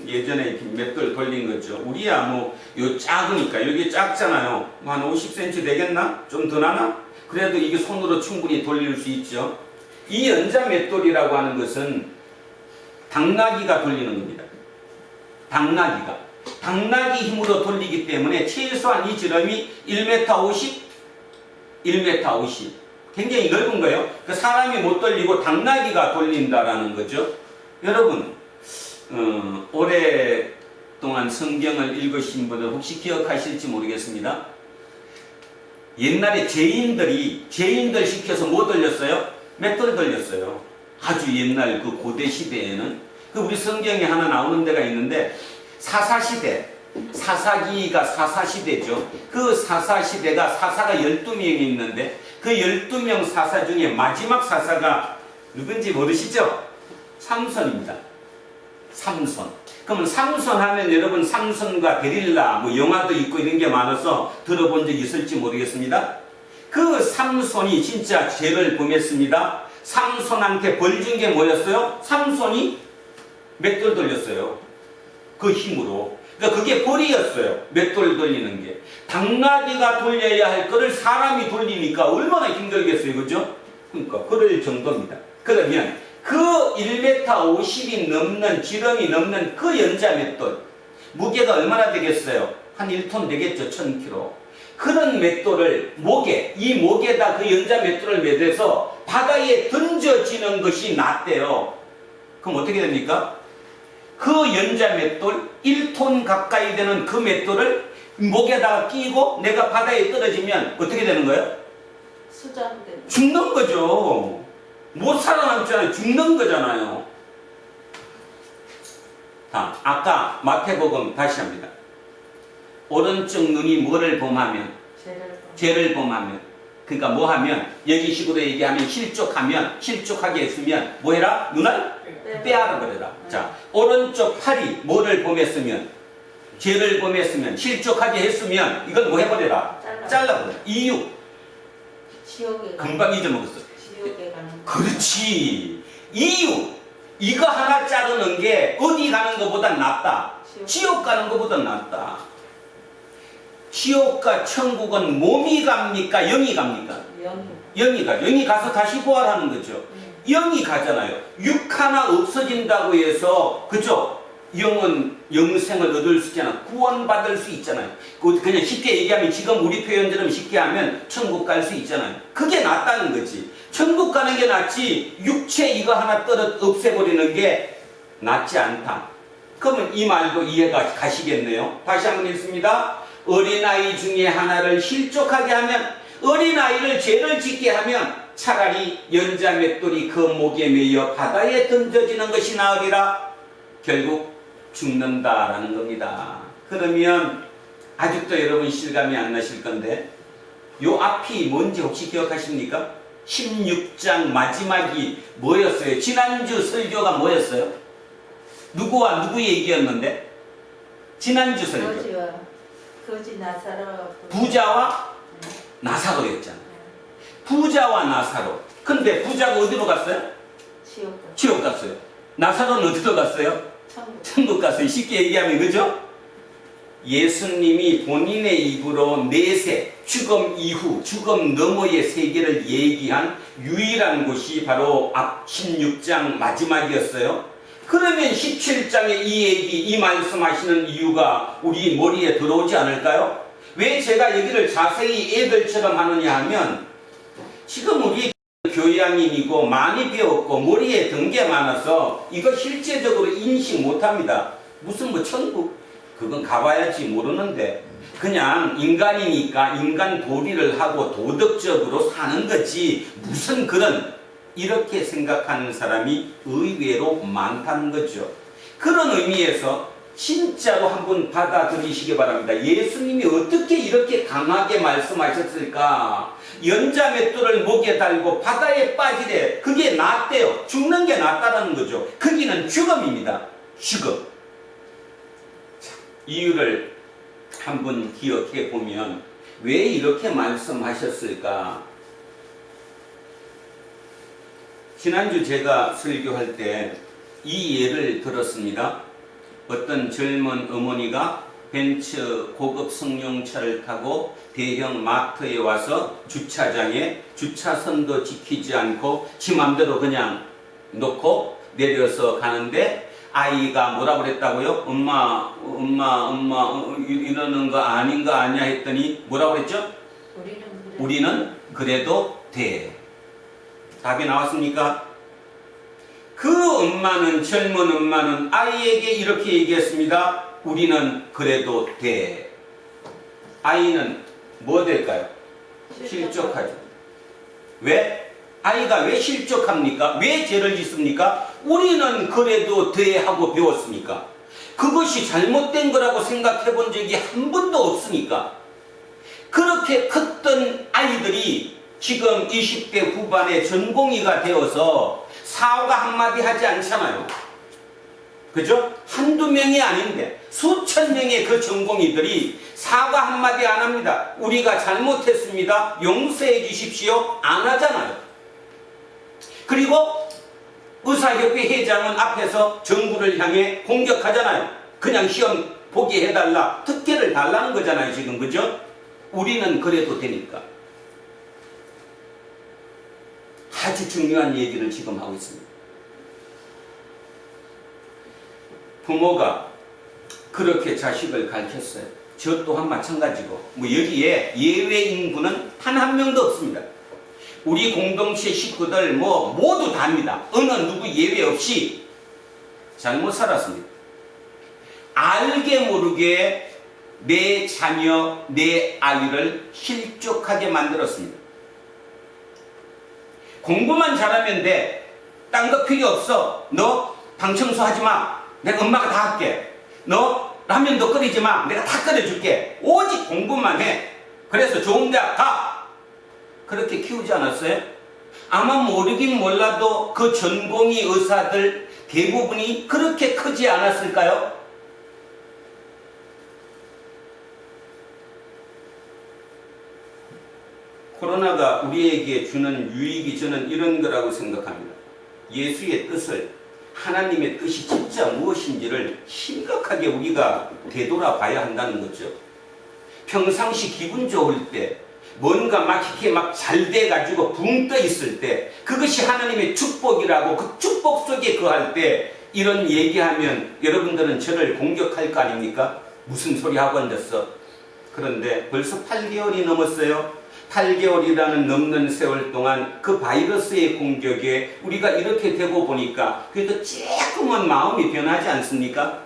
예전에 이렇게 맷돌 돌린 거죠. 우리야 뭐 요 작으니까, 여기 작잖아요. 한 50cm 되겠나? 좀 더 나나? 그래도 이게 손으로 충분히 돌릴 수 있죠. 이 연자 맷돌이라고 하는 것은 당나귀가 돌리는 겁니다. 당나귀 힘으로 돌리기 때문에 최소한 이 지름이 1m 50, 1m 50. 굉장히 넓은 거예요. 그 사람이 못 돌리고 당나귀가 돌린다라는 거죠. 여러분, 오랫동안 성경을 읽으신 분들 혹시 기억하실지 모르겠습니다. 옛날에 죄인들 시켜서 뭐 돌렸어요? 맷돌 돌렸어요. 아주 옛날 그 고대 시대에는. 그 우리 성경에 하나 나오는 데가 있는데, 사사시대, 사사기가 사사시대죠. 그 사사시대가 사사가 12명이 있는데 그 12명 사사 중에 마지막 사사가 누군지 모르시죠? 삼손입니다. 삼손. 그러면 삼손 하면 여러분 삼손과 데릴라 뭐 영화도 있고 이런 게 많아서 들어본 적 있을지 모르겠습니다. 그 삼손이 진짜 죄를 범했습니다. 삼손한테 벌 준 게 뭐였어요? 삼손이 맷돌 돌렸어요. 그 힘으로. 그러니까 그게 벌이었어요. 맷돌 돌리는 게. 당나귀가 돌려야 할 거를 사람이 돌리니까 얼마나 힘들겠어요. 그죠? 그러니까 그럴 정도입니다. 그러면 그 1m 50이 넘는, 지름이 넘는 그 연자 맷돌, 무게가 얼마나 되겠어요? 한 1톤 되겠죠. 1000kg. 그런 맷돌을 이 목에다 그 연자 맷돌을 매대서 바다에 던져지는 것이 낫대요. 그럼 어떻게 됩니까? 그 연자 맷돌, 1톤 가까이 되는 그 맷돌을 목에다가 끼고 내가 바다에 떨어지면 어떻게 되는 거예요? 죽는 거죠. 못 살아남잖아요. 죽는 거잖아요. 아까 마태복음 다시 합니다. 오른쪽 눈이 뭐를 범하면? 죄를 범하면. 그러니까 뭐 하면? 여기 식으로 얘기하면 실족하게 했으면 뭐 해라? 눈을 빼앗아 버려라. 자, 오른쪽 팔이 뭐를 범했으면? 죄를 범했으면, 실족하게 했으면 이건 뭐 해버려라? 잘라버려. 이유. 금방 잊어먹었어. 그렇지. 이유. 이거 하나 자르는 게 어디 가는 것보다 낫다. 지옥 가는 것보다 낫다. 지옥과 천국은 몸이 갑니까? 영이 갑니까? 영이 가죠. 영이 가서 다시 부활하는 거죠. 영이 가잖아요. 육 하나 없어진다고 해서, 그죠? 영은 영생을 얻을 수 있잖아. 구원받을 수 있잖아요. 그냥 쉽게 얘기하면, 지금 우리 표현처럼 쉽게 하면 천국 갈 수 있잖아요. 그게 낫다는 거지. 천국 가는 게 낫지 육체 이거 하나 없애버리는 게 낫지 않다. 그러면 이 말도 이해가 가시겠네요. 다시 한번 읽습니다. 어린아이 중에 하나를 실족하게 하면, 어린아이를 죄를 짓게 하면 차라리 연자맷돌이 그 목에 매여 바다에 던져지는 것이 나으리라. 결국 죽는다라는 겁니다. 그러면 아직도 여러분 실감이 안 나실 건데, 요 앞이 뭔지 혹시 기억하십니까? 16장 마지막이 뭐였어요? 지난주 설교가 뭐였어요? 누구와 누구 얘기였는데? 지난주 설교 거지 나사로, 부자와 나사로였잖아. 부자와 나사로. 근데 부자가 어디로 갔어요? 지옥 갔어요. 나사로는 어디로 갔어요? 천국 갔어요. 쉽게 얘기하면, 그죠? 예수님이 본인의 입으로 내세, 죽음 이후, 죽음 너머의 세계를 얘기한 유일한 곳이 바로 앞 16장 마지막이었어요. 그러면 17장의 이 얘기, 이 말씀하시는 이유가 우리 머리에 들어오지 않을까요? 왜 제가 얘기를 자세히 애들처럼 하느냐 하면, 지금 우리 교양인이고 많이 배웠고 머리에 든 게 많아서 이거 실제적으로 인식 못합니다. 무슨 뭐 천국? 그건 가봐야지 모르는데, 그냥 인간이니까 인간 도리를 하고 도덕적으로 사는 거지 무슨 그런, 이렇게 생각하는 사람이 의외로 많다는 거죠. 그런 의미에서 진짜로 한번 받아들이시기 바랍니다. 예수님이 어떻게 이렇게 강하게 말씀하셨을까? 연자맷돌을 목에 달고 바다에 빠지래. 그게 낫대요. 죽는 게 낫다는 거죠. 거기는 죽음입니다. 죽음. 이유를 한번 기억해 보면 왜 이렇게 말씀하셨을까? 지난주 제가 설교할 때 이 예를 들었습니다. 어떤 젊은 어머니가 벤츠 고급 승용차를 타고 대형 마트에 와서 주차장에 주차선도 지키지 않고 지 맘대로 그냥 놓고 내려서 가는데, 아이가 뭐라 그랬다고요? 엄마 이러는 거 아닌 거 아니야 했더니 뭐라 그랬죠? 우리는 그래도 돼. 답이 나왔습니까? 그 엄마는, 젊은 엄마는 아이에게 이렇게 얘기했습니다. 우리는 그래도 돼. 아이는 뭐 될까요? 실족하죠. 왜? 아이가 왜 실족합니까? 왜 죄를 짓습니까? 우리는 그래도 돼 하고 배웠으니까. 그것이 잘못된 거라고 생각해 본 적이 한 번도 없으니까. 그렇게 컸던 아이들이 지금 20대 후반에 전공의가 되어서 사과 한마디 하지 않잖아요. 그죠? 한두 명이 아닌데 수천 명의 그 전공의들이 사과 한마디 안 합니다. 우리가 잘못했습니다. 용서해 주십시오. 안 하잖아요. 그리고 의사협회 회장은 앞에서 정부를 향해 공격하잖아요. 그냥 시험 보게 해달라, 특혜를 달라는 거잖아요 지금. 그죠? 우리는 그래도 되니까. 아주 중요한 얘기를 지금 하고 있습니다. 부모가 그렇게 자식을 가르쳤어요. 저 또한 마찬가지고, 뭐 여기에 예외 인구는 단 한 명도 없습니다. 우리 공동체 식구들 뭐 모두 다입니다. 어느 누구 예외 없이 잘못 살았습니다. 알게 모르게 내 자녀, 내 아이를 실족하게 만들었습니다. 공부만 잘하면 돼. 딴 거 필요 없어. 너 방 청소하지 마. 내가 엄마가 다 할게. 너 라면도 끓이지 마. 내가 다 끓여줄게. 오직 공부만 해. 그래서 좋은 대학 가. 그렇게 키우지 않았어요? 아마 모르긴 몰라도 그 전공의 의사들 대부분이 그렇게 크지 않았을까요? 코로나가 우리에게 주는 유익이 저는 이런 거라고 생각합니다. 예수의 뜻을, 하나님의 뜻이 진짜 무엇인지를 심각하게 우리가 되돌아봐야 한다는 거죠. 평상시 기분 좋을 때, 뭔가 막 이렇게 막 잘 돼가지고 붕 떠 있을 때, 그것이 하나님의 축복이라고 그 축복 속에 거할 때 이런 얘기하면 여러분들은 저를 공격할 거 아닙니까? 무슨 소리 하고 앉았어? 그런데 벌써 8개월이 넘었어요. 8개월이라는 넘는 세월 동안 그 바이러스의 공격에 우리가 이렇게 되고 보니까 그래도 조금은 마음이 변하지 않습니까?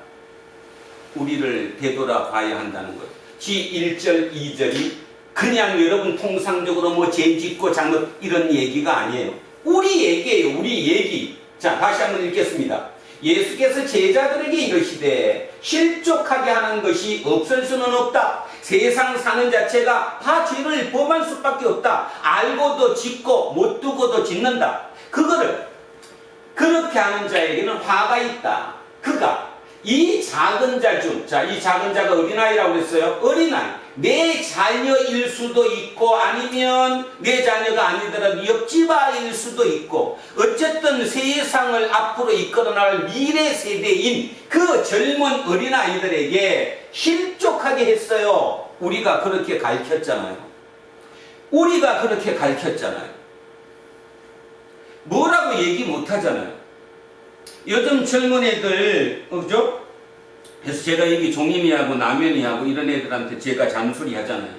우리를 되돌아봐야 한다는 것. G1절, 2절이 그냥 여러분 통상적으로 뭐 죄 짓고 잘못 이런 얘기가 아니에요. 우리 얘기예요. 우리 얘기. 자, 다시 한번 읽겠습니다. 예수께서 제자들에게 이르시되 실족하게 하는 것이 없을 수는 없다. 세상 사는 자체가 다 죄를 범할 수밖에 없다. 알고도 짓고 못 두고도 짓는다. 그거를 그렇게 하는 자에게는 화가 있다. 그가 이 작은 자 중, 자, 이 작은 자가 어린아이라고 그랬어요. 어린아이. 내 자녀일 수도 있고 아니면 내 자녀가 아니더라도 옆집 아이일 수도 있고 어쨌든 세상을 앞으로 이끌어나갈 미래 세대인 그 젊은 어린아이들에게 실족하게 했어요. 우리가 그렇게 가르쳤잖아요. 우리가 그렇게 가르쳤잖아요. 뭐라고 얘기 못하잖아요. 요즘 젊은 애들, 그죠? 그래서 제가 여기 종임이하고 남현이하고 이런 애들한테 제가 잔소리 하잖아요.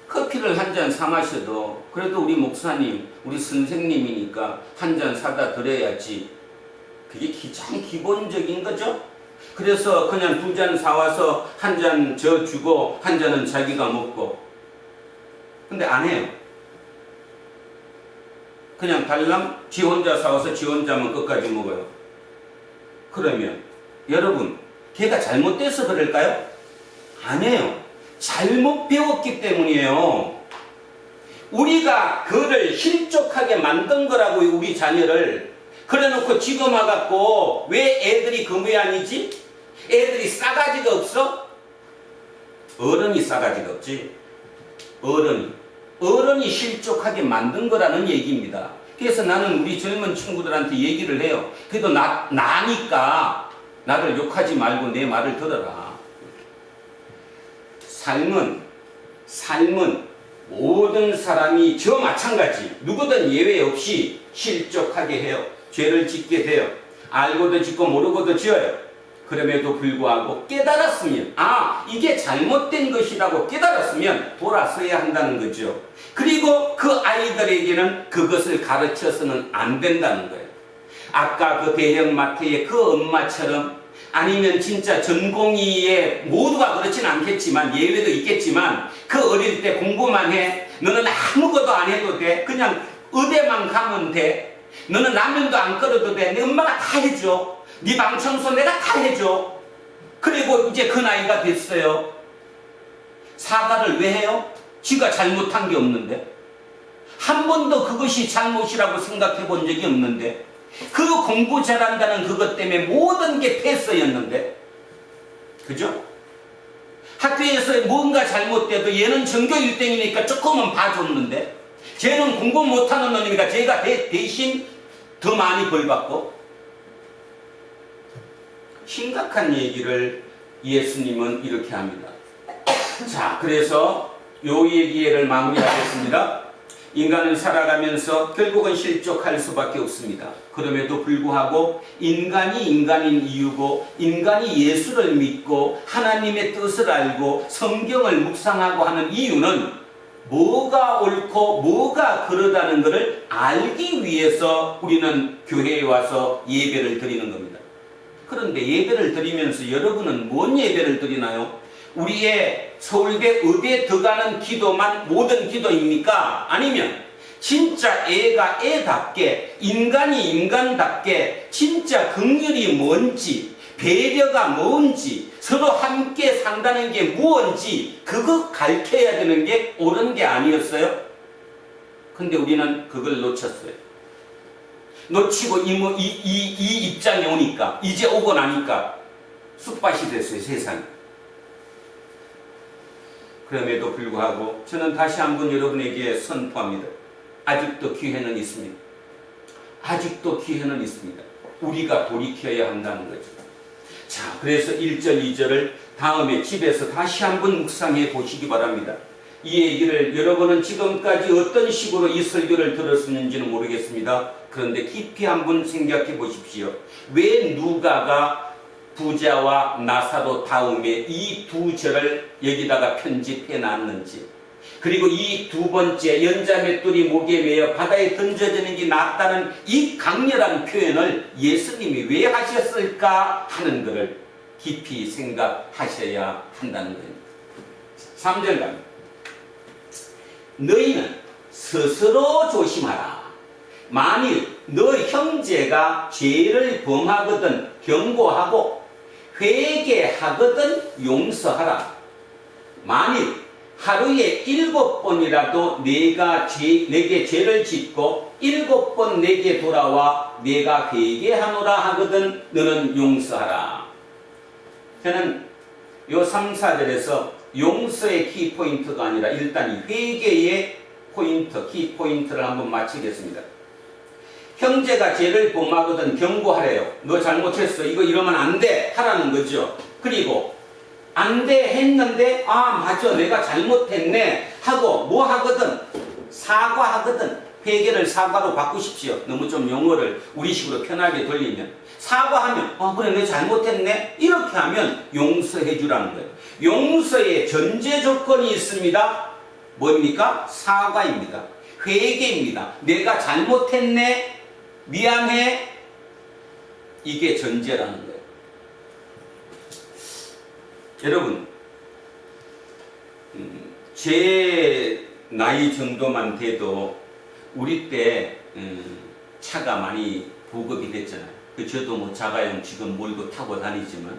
커피를 한 잔 사 마셔도 그래도 우리 목사님, 우리 선생님이니까 한 잔 사다 드려야지. 그게 가장 기본적인 거죠. 그래서 그냥 2잔 사와서 한 잔 저 주고 한 잔은 자기가 먹고. 근데 안 해요. 그냥 달랑 지 혼자 사와서 지 혼자만 끝까지 먹어요. 그러면 여러분, 걔가 잘못돼서 그럴까요? 아니에요. 잘못 배웠기 때문이에요. 우리가 그를 실족하게 만든 거라고, 우리 자녀를. 그래놓고 지금 와갖고 왜 애들이 그 모양이지? 애들이 싸가지가 없어? 어른이 싸가지가 없지. 어른이 실족하게 만든 거라는 얘기입니다. 그래서 나는 우리 젊은 친구들한테 얘기를 해요. 그래도 나니까 나를 욕하지 말고 내 말을 들어라. 삶은 모든 사람이 저 마찬가지 누구든 예외 없이 실족하게 해요. 죄를 짓게 돼요. 알고도 짓고 모르고도 지어요. 그럼에도 불구하고 깨달았으면, 이게 잘못된 것이라고 깨달았으면 돌아서야 한다는 거죠. 그리고 그 아이들에게는 그것을 가르쳐서는 안 된다는 거예요. 아까 그 대형마트의 그 엄마처럼, 아니면 진짜 전공의의 모두가 그렇진 않겠지만 예외도 있겠지만, 그 어릴 때 공부만 해. 너는 아무것도 안 해도 돼. 그냥 의대만 가면 돼. 너는 라면도 안 끓여도 돼. 내 엄마가 다 해줘. 네 방 청소 내가 다 해줘. 그리고 이제 그 나이가 됐어요. 사과를 왜 해요? 지가 잘못한 게 없는데. 한 번도 그것이 잘못이라고 생각해 본 적이 없는데. 그 공부 잘한다는 그것 때문에 모든 게 패스였는데. 그죠? 학교에서 뭔가 잘못돼도 얘는 전교 1등이니까 조금은 봐줬는데, 쟤는 공부 못하는 놈이니까 제가 대신 더 많이 벌받고. 심각한 얘기를 예수님은 이렇게 합니다. 자, 그래서 요 얘기를 마무리하겠습니다. 인간은 살아가면서 결국은 실족할 수밖에 없습니다. 그럼에도 불구하고 인간이 인간인 이유고, 인간이 예수를 믿고 하나님의 뜻을 알고 성경을 묵상하고 하는 이유는 뭐가 옳고 뭐가 그러다는 것을 알기 위해서 우리는 교회에 와서 예배를 드리는 겁니다. 그런데 예배를 드리면서 여러분은 뭔 예배를 드리나요? 우리의 서울대 의대 들어가는 기도만 모든 기도입니까? 아니면 진짜 애가 애답게, 인간이 인간답게 진짜 긍휼이 뭔지, 배려가 뭔지, 서로 함께 산다는 게 무언지 그거 가르쳐야 되는 게 옳은 게 아니었어요? 근데 우리는 그걸 놓쳤어요. 놓치고 이 입장에 오니까, 이제 오고 나니까 쑥밭이 됐어요, 세상이. 그럼에도 불구하고 저는 다시 한번 여러분에게 선포합니다. 아직도 기회는 있습니다. 아직도 기회는 있습니다. 우리가 돌이켜야 한다는 거죠. 자, 그래서 1절, 2절을 다음에 집에서 다시 한번 묵상해 보시기 바랍니다. 이 얘기를 여러분은 지금까지 어떤 식으로 이 설교를 들었는지는 모르겠습니다. 그런데 깊이 한번 생각해 보십시오. 왜 누가가 부자와 나사로 다음에 이 두 절을 여기다가 편집해 놨는지, 그리고 이 두 번째 연자맷돌이 목에 매여 바다에 던져지는 게 낫다는 이 강렬한 표현을 예수님이 왜 하셨을까 하는 것을 깊이 생각하셔야 한다는 겁니다. 3절 갑니다. 너희는 스스로 조심하라. 만일 너 형제가 죄를 범하거든 경고하고 회개하거든 용서하라. 만일 하루에 7번이라도 내게 죄를 짓고 7번 내게 돌아와 내가 회개하노라 하거든 너는 용서하라. 저는 요 3, 4절에서 용서의 키포인트가 아니라 일단 이 회개의 포인트, 키포인트를 한번 맞히겠습니다. 형제가 죄를 범하거든 경고하래요. 너 잘못했어. 이거 이러면 안 돼. 하라는 거죠. 그리고 안 돼 했는데 아 맞아 내가 잘못했네 하고 뭐 하거든 사과하거든. 회개를 사과로 바꾸십시오. 너무 좀 용어를 우리식으로 편하게 돌리면 사과하면 그래 내가 잘못했네 이렇게 하면 용서해 주라는 거예요. 용서의 전제 조건이 있습니다. 뭡니까? 사과입니다. 회개입니다. 내가 잘못했네 미안해 이게 전제라는 거예요. 여러분 제 나이 정도만 돼도 우리 때 차가 많이 보급이 됐잖아요. 저도 뭐 자가용 지금 몰고 타고 다니지만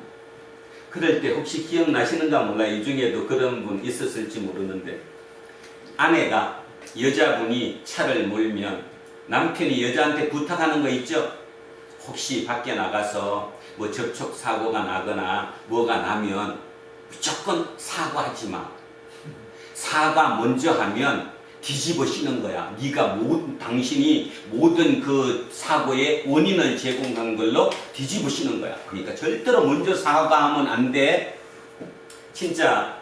그럴 때 혹시 기억나시는가 몰라요. 이 중에도 그런 분 있었을지 모르는데 아내가 여자분이 차를 몰면 남편이 여자한테 부탁하는 거 있죠. 혹시 밖에 나가서 뭐 접촉사고가 나거나 뭐가 나면 무조건 사과하지 마. 사과 먼저 하면 뒤집어쓰는 거야. 네가 당신이 모든 그 사고의 원인을 제공한 걸로 뒤집어쓰는 거야. 그러니까 절대로 먼저 사과하면 안 돼. 진짜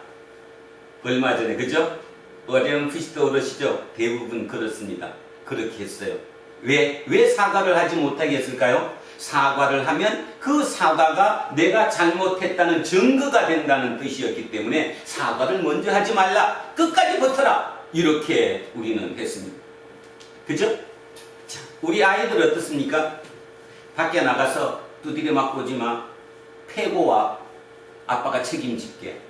얼마 전에 그죠? 어려운 피스트 어르시죠? 대부분 그렇습니다. 그렇게 했어요. 왜 사과를 하지 못하게 했을까요? 사과를 하면 그 사과가 내가 잘못했다는 증거가 된다는 뜻이었기 때문에 사과를 먼저 하지 말라. 끝까지 버텨라. 이렇게 우리는 했습니다. 그죠? 자, 우리 아이들 어떻습니까? 밖에 나가서 두드려 맞고 오지 마. 패고 와. 아빠가 책임질게.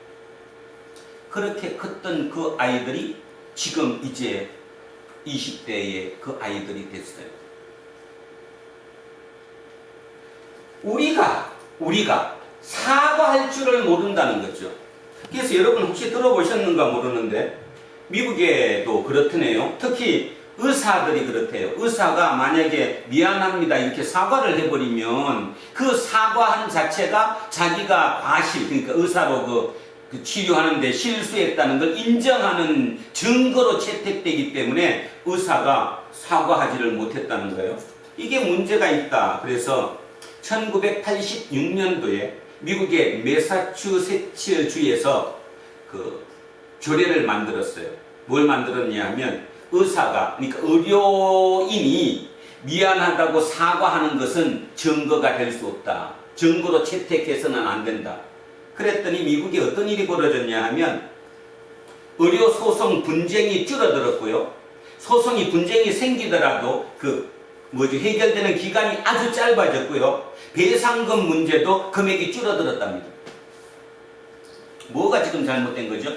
그렇게 컸던 그 아이들이 지금 이제 20대의 그 아이들이 됐어요. 우리가 사과할 줄을 모른다는 거죠. 그래서 여러분 혹시 들어보셨는가 모르는데 미국에도 그렇더네요. 특히 의사들이 그렇대요. 의사가 만약에 미안합니다 이렇게 사과를 해버리면 그 사과하는 자체가 자기가 과실, 그러니까 의사로 그 치료하는데 실수했다는 걸 인정하는 증거로 채택되기 때문에 의사가 사과하지를 못했다는 거예요. 이게 문제가 있다. 그래서 1986년도에 미국의 매사추세츠 주에서 그 조례를 만들었어요. 뭘 만들었냐 하면 의사가, 그러니까 의료인이 미안하다고 사과하는 것은 증거가 될 수 없다. 증거로 채택해서는 안 된다. 그랬더니 미국에 어떤 일이 벌어졌냐 하면 의료소송 분쟁이 줄어들었고요. 소송이 분쟁이 생기더라도 해결되는 기간이 아주 짧아졌고요. 배상금 문제도 금액이 줄어들었답니다. 뭐가 지금 잘못된 거죠?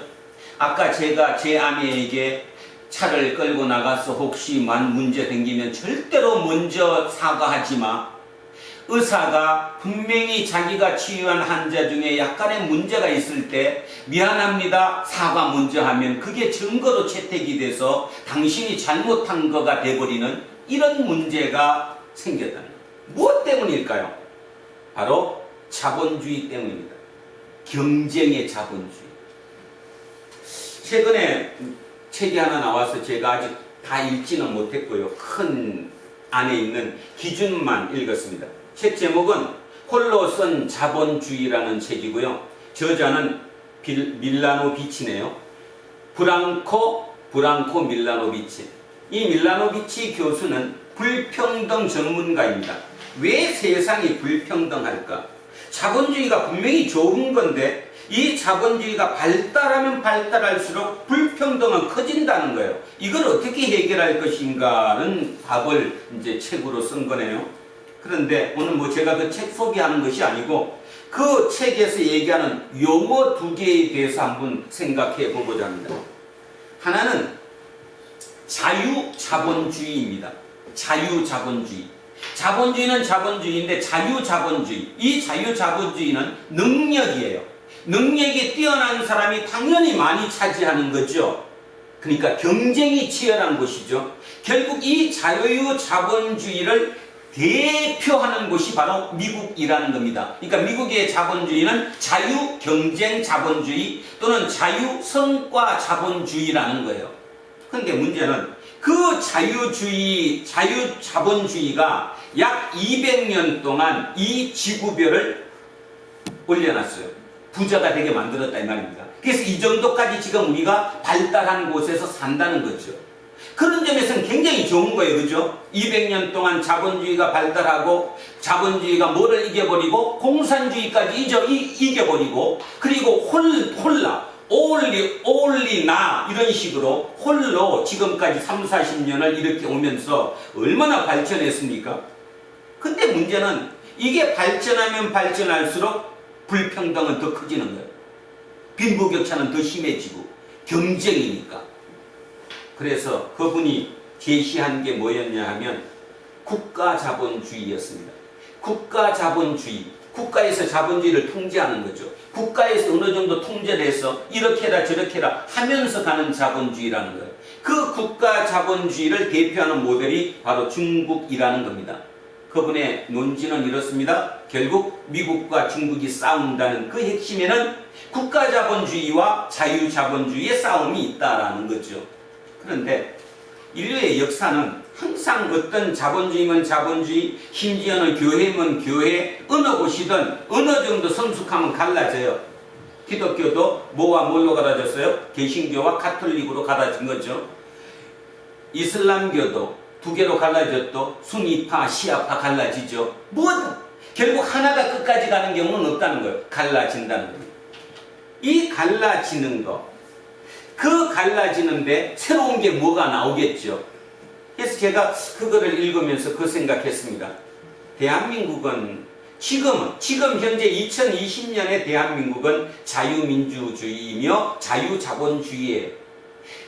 아까 제가 제 아내에게 차를 끌고 나가서 혹시 문제 생기면 절대로 먼저 사과하지 마. 의사가 분명히 자기가 치유한 환자 중에 약간의 문제가 있을 때 미안합니다 사과 먼저 하면 그게 증거로 채택이 돼서 당신이 잘못한 거가 돼버리는 이런 문제가 생겼다는 거예요. 무엇 때문일까요? 바로 자본주의 때문입니다. 경쟁의 자본주의. 최근에 책이 하나 나와서 제가 아직 다 읽지는 못했고요. 큰 안에 있는 기준만 읽었습니다. 책 제목은 홀로 쓴 자본주의라는 책이고요. 저자는 밀라노비치네요. 브랑코 밀라노비치. 이 밀라노비치 교수는 불평등 전문가입니다. 왜 세상이 불평등할까? 자본주의가 분명히 좋은 건데 이 자본주의가 발달하면 발달할수록 불평등은 커진다는 거예요. 이걸 어떻게 해결할 것인가는 답을 이제 책으로 쓴 거네요. 그런데 오늘 뭐 제가 그 책 소개하는 것이 아니고 그 책에서 얘기하는 용어 두 개에 대해서 한번 생각해 보고자 합니다. 하나는 자유자본주의입니다. 자유자본주의. 자본주의는 자본주의인데 자유자본주의. 이 자유자본주의는 능력이에요. 능력이 뛰어난 사람이 당연히 많이 차지하는 거죠. 그러니까 경쟁이 치열한 곳이죠. 결국 이 자유자본주의를 대표하는 곳이 바로 미국이라는 겁니다. 그러니까 미국의 자본주의는 자유경쟁자본주의 또는 자유성과자본주의라는 거예요. 그런데 문제는 그 자유자본주의가 약 200년 동안 이 지구별을 올려놨어요. 부자가 되게 만들었다 이 말입니다. 그래서 이 정도까지 지금 우리가 발달한 곳에서 산다는 거죠. 그런 점에서는 굉장히 좋은 거예요. 그죠? 200년 동안 자본주의가 발달하고 자본주의가 뭐를 이겨버리고 공산주의까지 이겨버리고 그리고 홀라 올리 나 이런 식으로 홀로 지금까지 3, 40년을 이렇게 오면서 얼마나 발전했습니까? 근데 문제는 이게 발전하면 발전할수록 불평등은 더 커지는 거예요. 빈부격차는 더 심해지고 경쟁이니까. 그래서 그분이 제시한 게 뭐였냐 하면 국가자본주의였습니다. 국가자본주의. 국가에서 자본주의를 통제하는 거죠. 국가에서 어느 정도 통제를 해서 이렇게 해라 저렇게 해라 하면서 가는 자본주의라는 거예요. 그 국가자본주의를 대표하는 모델이 바로 중국이라는 겁니다. 그분의 논지는 이렇습니다. 결국 미국과 중국이 싸운다는 그 핵심에는 국가자본주의와 자유자본주의의 싸움이 있다라는 거죠. 그런데 인류의 역사는 항상 어떤 자본주의면 자본주의, 심지어는 교회면 교회, 어느 곳이든 어느 정도 성숙하면 갈라져요. 기독교도 뭐와 뭘로 갈라졌어요? 개신교와 가톨릭으로 갈라진 거죠. 이슬람교도 두 개로 갈라졌도 순위파, 시아파 갈라지죠. 뭐든 결국 하나가 끝까지 가는 경우는 없다는 거예요. 갈라진다는 거예요. 이 갈라지는 거, 그 갈라지는데 새로운 게 뭐가 나오겠죠. 그래서 제가 그거를 읽으면서 그 생각했습니다. 대한민국은 지금 현재 2020년의 대한민국은 자유민주주의이며 자유자본주의에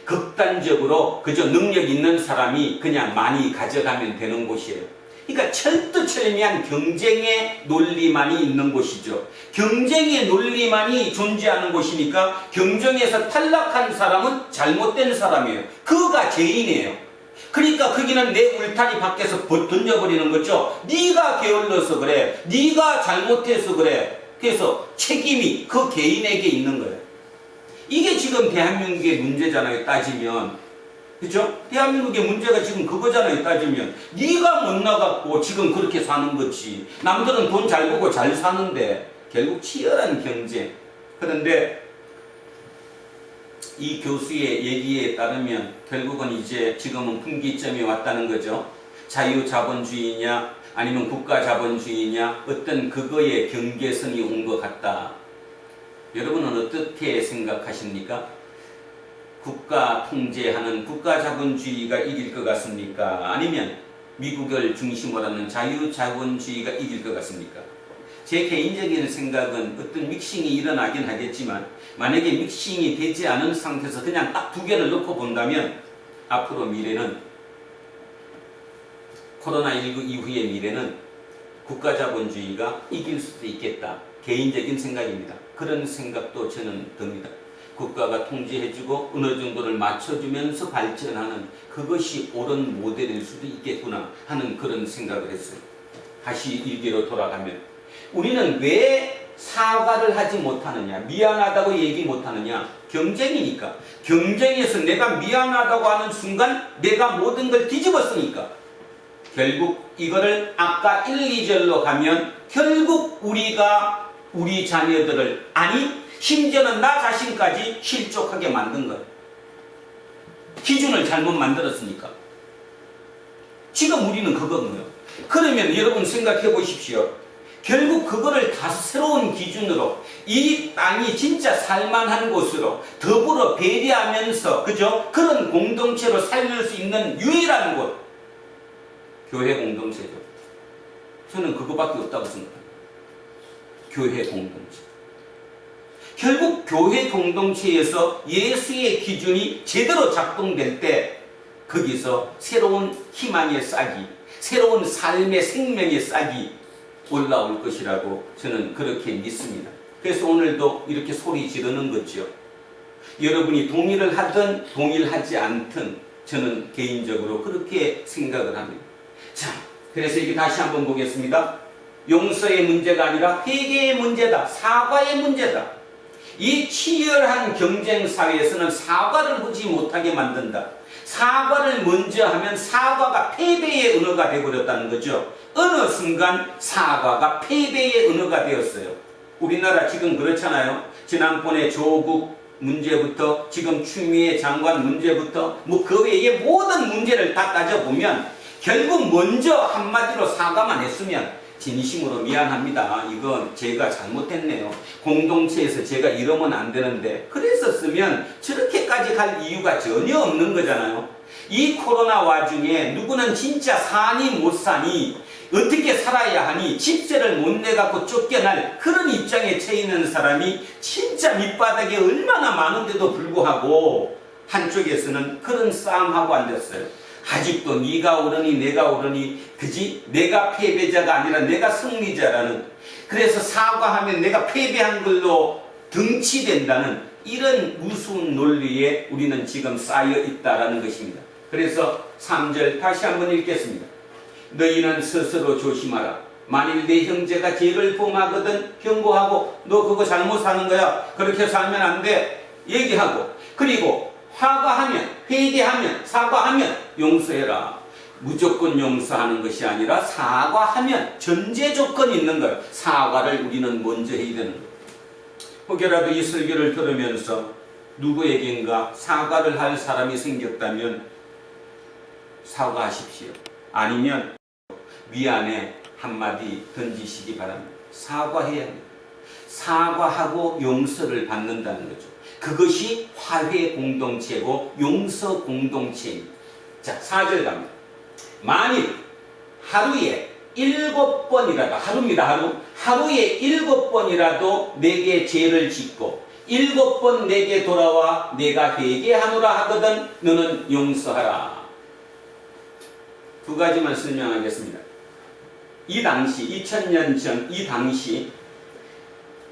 극단적으로 그저 능력 있는 사람이 그냥 많이 가져가면 되는 곳이에요. 그러니까 철두철미한 경쟁의 논리만이 있는 곳이죠. 경쟁의 논리만이 존재하는 곳이니까 경쟁에서 탈락한 사람은 잘못된 사람이에요. 그가 죄인이에요. 그러니까 거기는 내 울타리 밖에서 던져버리는 거죠. 네가 게을러서 그래. 네가 잘못해서 그래. 그래서 책임이 그 개인에게 있는 거예요. 이게 지금 대한민국의 문제잖아요. 따지면. 그죠? 대한민국의 문제가 지금 그거잖아요. 따지면. 네가 못 나갔고 지금 그렇게 사는 거지. 남들은 돈 잘 벌고 잘 사는데 결국 치열한 경쟁. 그런데 이 교수의 얘기에 따르면 결국은 이제 지금은 분기점이 왔다는 거죠. 자유자본주의냐 아니면 국가자본주의냐 어떤 그거의 경계선이 온 것 같다. 여러분은 어떻게 생각하십니까? 국가 통제하는 국가자본주의가 이길 것 같습니까? 아니면 미국을 중심으로 하는 자유자본주의가 이길 것 같습니까? 제 개인적인 생각은 어떤 믹싱이 일어나긴 하겠지만 만약에 믹싱이 되지 않은 상태에서 그냥 딱 두 개를 놓고 본다면 앞으로 미래는 코로나19 이후의 미래는 국가자본주의가 이길 수도 있겠다. 개인적인 생각입니다. 그런 생각도 저는 듭니다. 국가가 통제해주고 어느 정도를 맞춰주면서 발전하는 그것이 옳은 모델일 수도 있겠구나 하는 그런 생각을 했어요. 다시 일기로 돌아가면 우리는 왜 사과를 하지 못하느냐, 미안하다고 얘기 못하느냐? 경쟁이니까. 경쟁에서 내가 미안하다고 하는 순간 내가 모든 걸 뒤집었으니까. 결국 이거를 아까 1, 2절로 가면 결국 우리가 우리 자녀들을, 아니 심지어는 나 자신까지 실족하게 만든 거예요. 기준을 잘못 만들었으니까. 지금 우리는 그거예요. 그러면 여러분 생각해 보십시오. 결국 그거를 다 새로운 기준으로 이 땅이 진짜 살만한 곳으로 더불어 배려하면서, 그죠? 그런 공동체로 살릴 수 있는 유일한 곳, 교회 공동체죠. 저는 그거밖에 없다고 생각합니다. 교회 공동체. 결국 교회 공동체에서 예수의 기준이 제대로 작동될 때 거기서 새로운 희망의 싹이, 새로운 삶의 생명의 싹이 올라올 것이라고 저는 그렇게 믿습니다. 그래서 오늘도 이렇게 소리 지르는 거죠. 여러분이 동의를 하든 동의하지 않든 저는 개인적으로 그렇게 생각을 합니다. 자, 그래서 이게 다시 한번 보겠습니다. 용서의 문제가 아니라 회개의 문제다. 사과의 문제다. 이 치열한 경쟁 사회에서는 사과를 하지 못하게 만든다. 사과를 먼저 하면 사과가 패배의 언어가 되어버렸다는 거죠. 어느 순간 사과가 패배의 언어가 되었어요. 우리나라 지금 그렇잖아요. 지난번에 조국 문제부터 지금 추미애 장관 문제부터 뭐 그 외에 모든 문제를 다 따져보면 결국 먼저 한마디로 사과만 했으면 진심으로 미안합니다. 이건 제가 잘못했네요. 공동체에서 제가 이러면 안 되는데 그랬었으면 저렇게까지 갈 이유가 전혀 없는 거잖아요. 이 코로나 와중에 누구는 진짜 사니 못 사니 어떻게 살아야 하니 집세를 못 내갖고 쫓겨날 그런 입장에 처해 있는 사람이 진짜 밑바닥에 얼마나 많은데도 불구하고 한쪽에서는 그런 싸움하고 앉았어요. 아직도 네가 오르니 내가 오르니, 그지? 내가 패배자가 아니라 내가 승리자라는, 그래서 사과하면 내가 패배한 걸로 등치된다는 이런 우스운 논리에 우리는 지금 쌓여 있다라는 것입니다. 그래서 3절 다시 한번 읽겠습니다. 너희는 스스로 조심하라. 만일 내 형제가 죄를 범하거든 경고하고, 너 그거 잘못 사는 거야, 그렇게 살면 안 돼 얘기하고, 그리고 화가하면, 회개하면, 사과하면 용서해라. 무조건 용서하는 것이 아니라 사과하면 전제 조건이 있는 거예요. 사과를 우리는 먼저 해야 되는 거예요. 혹여라도 이 설교를 들으면서 누구에겐가 사과를 할 사람이 생겼다면 사과하십시오. 아니면 미안해 한마디 던지시기 바랍니다. 사과해야 합니다. 사과하고 용서를 받는다는 거죠. 그것이 화해 공동체고 용서 공동체입니다. 자, 4절 갑니다. 만일 하루에 7번이라도, 하루입니다, 하루에 7번이라도 내게 죄를 짓고 7번 내게 돌아와 내가 회개하노라 하거든 너는 용서하라. 두 가지만 설명하겠습니다. 이 당시 2000년 전 이 당시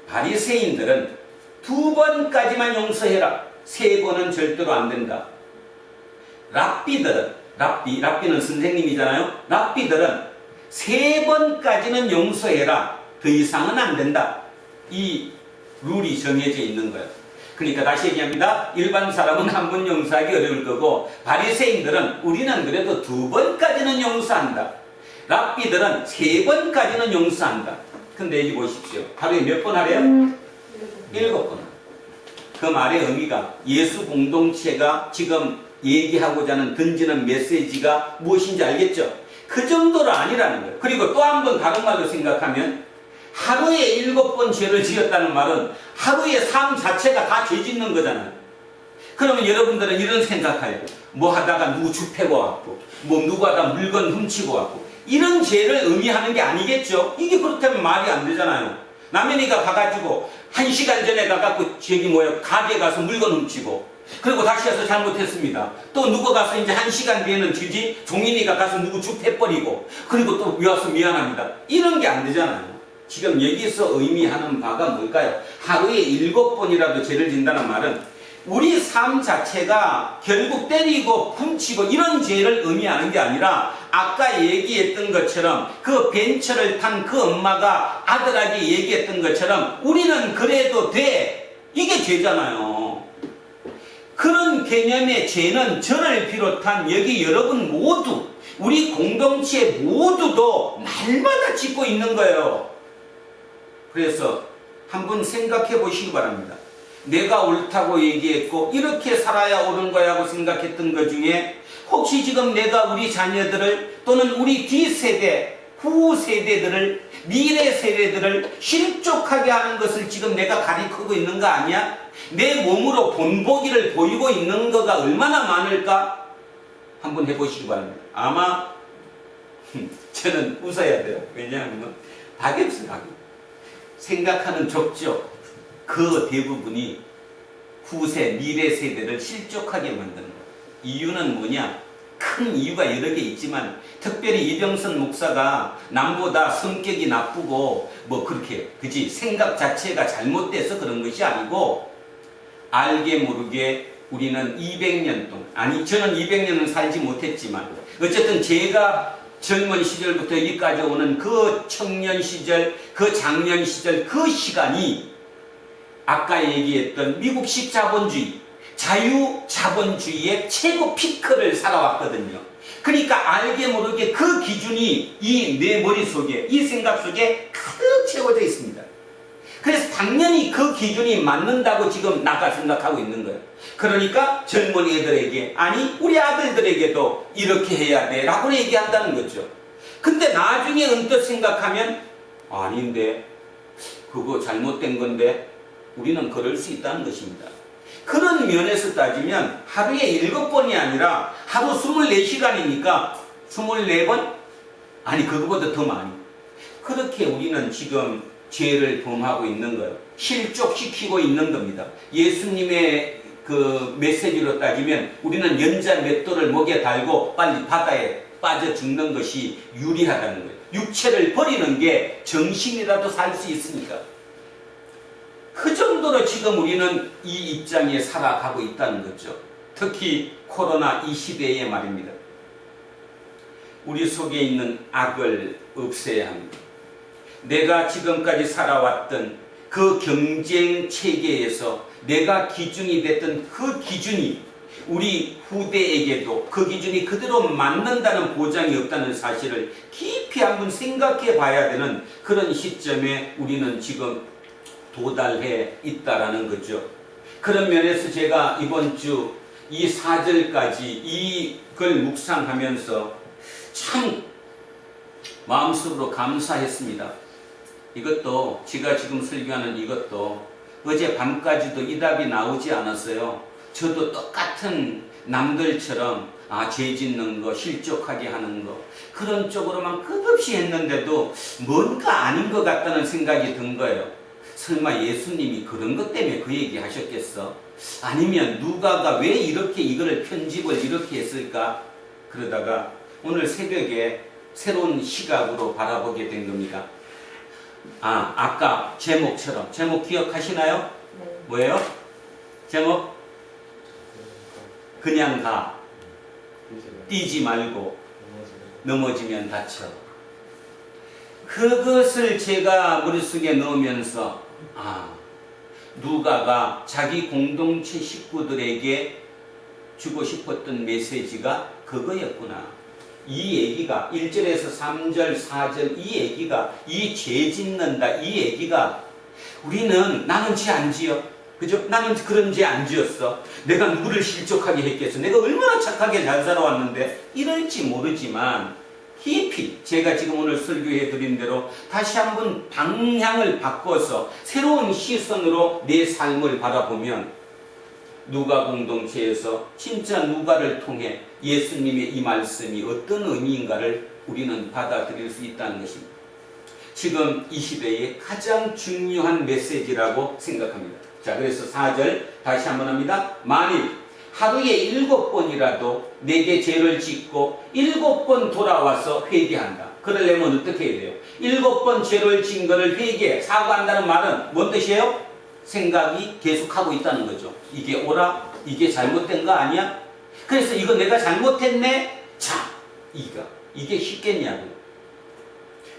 바리새인들은 2번까지만 용서해라. 3번은 절대로 안 된다. 랍비들은, 랍비는 선생님이잖아요. 랍비들은 3번까지는 용서해라. 더 이상은 안 된다. 이 룰이 정해져 있는 거예요. 그러니까 다시 얘기합니다. 일반 사람은 1번 용서하기 어려울 거고, 바리새인들은 우리는 그래도 2번까지는 용서한다. 랍비들은 3번까지는 용서한다. 근데 여기 보십시오. 하루에 몇 번 하래요? 7번. 그 말의 의미가, 예수 공동체가 지금 얘기하고자 하는 던지는 메시지가 무엇인지 알겠죠? 그 정도로 아니라는 거예요. 그리고 또 한 번 다른 말로 생각하면 하루에 7번 죄를 지었다는 말은 하루의 삶 자체가 다 죄 짓는 거잖아요. 그러면 여러분들은 이런 생각해요. 뭐 하다가 누구 주 패고 왔고, 뭐 누구 하다 물건 훔치고 왔고, 이런 죄를 의미하는 게 아니겠죠? 이게 그렇다면 말이 안 되잖아요. 남편이가 가가지고 1시간 전에 가갖고 저기 가게에 가서 물건 훔치고, 그리고 다시 와서 잘못했습니다. 또 누구 가서 이제 1시간 뒤에는 뒤지 종인이가 가서 누구 죽 해버리고, 그리고 또 와서 미안합니다. 이런 게 안 되잖아요. 지금 여기서 의미하는 바가 뭘까요? 하루에 7번이라도 죄를 진다는 말은 우리 삶 자체가 결국 때리고 훔치고 이런 죄를 의미하는 게 아니라, 아까 얘기했던 것처럼 그 벤처를 탄 그 엄마가 아들에게 얘기했던 것처럼 우리는 그래도 돼, 이게 죄잖아요. 그런 개념의 죄는 저를 비롯한 여기 여러분 모두, 우리 공동체 모두도 날마다 짓고 있는 거예요. 그래서 한번 생각해 보시기 바랍니다. 내가 옳다고 얘기했고 이렇게 살아야 옳은 거야 하고 생각했던 것 중에, 혹시 지금 내가 우리 자녀들을 또는 우리 뒷세대, 후 세대들을, 미래 세대들을 실족하게 하는 것을 지금 내가 가리키고 있는 거 아니야? 내 몸으로 본보기를 보이고 있는 거가 얼마나 많을까? 한번 해보시기 바랍니다. 아마 저는 웃어야 돼요. 왜냐하면 박엽수하고 생각하는 족족 그 대부분이 후세, 미래 세대를 실족하게 만드는 거예요. 이유는 뭐냐? 큰 이유가 여러 개 있지만, 특별히 이병선 목사가 남보다 성격이 나쁘고 뭐 그렇게 그지 생각 자체가 잘못돼서 그런 것이 아니고, 알게 모르게 우리는 200년 동안, 아니 저는 200년은 살지 못했지만 어쨌든 제가 젊은 시절부터 여기까지 오는 그 청년 시절, 그 장년 시절, 그 시간이 아까 얘기했던 미국식 자본주의, 자유자본주의의 최고 피크를 살아왔거든요. 그러니까 알게 모르게 그 기준이 이 내 머릿속에, 이 생각 속에 가득 채워져 있습니다. 그래서 당연히 그 기준이 맞는다고 지금 나가 생각하고 있는 거예요. 그러니까 젊은이들에게, 아니 우리 아들들에게도 이렇게 해야 돼 라고 얘기한다는 거죠. 근데 나중에 언뜻 생각하면, 아닌데 그거 잘못된 건데, 우리는 그럴 수 있다는 것입니다. 그런 면에서 따지면 하루에 7번이 아니라 하루 24시간이니까 24번? 아니 그거보다 더 많이. 그렇게 우리는 지금 죄를 범하고 있는 거예요. 실족시키고 있는 겁니다. 예수님의 그 메시지로 따지면 우리는 연자 맷돌을 목에 달고 빨리 바다에 빠져 죽는 것이 유리하다는 거예요. 육체를 버리는 게 정신이라도 살 수 있으니까. 그 정도로 지금 우리는 이 입장에 살아가고 있다는 거죠. 특히 코로나 이 시대에 말입니다. 우리 속에 있는 악을 없애야 합니다. 내가 지금까지 살아왔던 그 경쟁 체계에서 내가 기준이 됐던 그 기준이 우리 후대에게도 그 기준이 그대로 맞는다는 보장이 없다는 사실을 깊이 한번 생각해 봐야 되는 그런 시점에 우리는 지금 도달해 있다라는 거죠. 그런 면에서 제가 이번 주 이 4절까지 이걸 묵상하면서 참 마음속으로 감사했습니다. 이것도 제가 지금 설교하는 이것도 어제 밤까지도 이 답이 나오지 않았어요. 저도 똑같은 남들처럼 죄 짓는 거, 실족하게 하는 거 그런 쪽으로만 끝없이 했는데도 뭔가 아닌 것 같다는 생각이 든 거예요. 설마 예수님이 그런 것 때문에 그 얘기 하셨겠어? 아니면 누가가 왜 이렇게 이거를 편집을 이렇게 했을까? 그러다가 오늘 새벽에 새로운 시각으로 바라보게 된 겁니다. 아까 제목처럼, 제목 기억하시나요? 네. 뭐예요? 제목? 그냥 가. 뛰지 말고 넘어지면 다쳐. 그것을 제가 머릿속에 넣으면서 누가가 자기 공동체 식구들에게 주고 싶었던 메시지가 그거였구나. 이 얘기가 1절에서 3절, 4절 이 얘기가, 이 죄 짓는다 이 얘기가, 우리는 나는 죄 안 지어. 그죠? 나는 그런 죄 안 지었어. 내가 누구를 실족하게 했겠어. 내가 얼마나 착하게 잘 살아왔는데 이럴지 모르지만 깊이 제가 지금 오늘 설교해 드린 대로 다시 한번 방향을 바꿔서 새로운 시선으로 내 삶을 바라보면 누가 공동체에서 진짜 누가를 통해 예수님의 이 말씀이 어떤 의미인가를 우리는 받아들일 수 있다는 것입니다. 지금 이 시대의 가장 중요한 메시지라고 생각합니다. 자, 그래서 4절 다시 한번 합니다. 만일 하루에 7번이라도 내게 죄를 짓고 7번 돌아와서 회개한다. 그러려면 어떻게 해야 돼요? 7번 죄를 지은 것을 회개, 사과한다는 말은 뭔 뜻이에요? 생각이 계속하고 있다는 거죠. 이게 옳아? 이게 잘못된 거 아니야? 그래서 이거 내가 잘못했네? 자, 이게 쉽겠냐고요.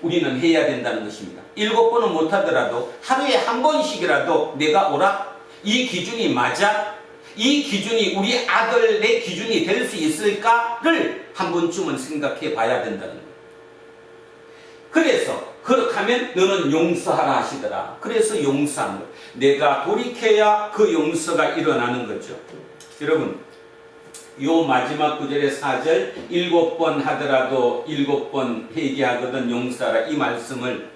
우리는 해야 된다는 것입니다. 7번은 못하더라도 하루에 한 번씩이라도 내가 옳아? 이 기준이 맞아? 이 기준이 우리 아들의 기준이 될 수 있을까를 한 번쯤은 생각해 봐야 된다는 거예요. 그래서 그렇게 하면 너는 용서하라 하시더라. 그래서 용서한 거. 내가 돌이켜야 그 용서가 일어나는 거죠. 여러분, 요 마지막 구절의 4절 7번 하더라도 7번 회개하거든 용서하라, 이 말씀을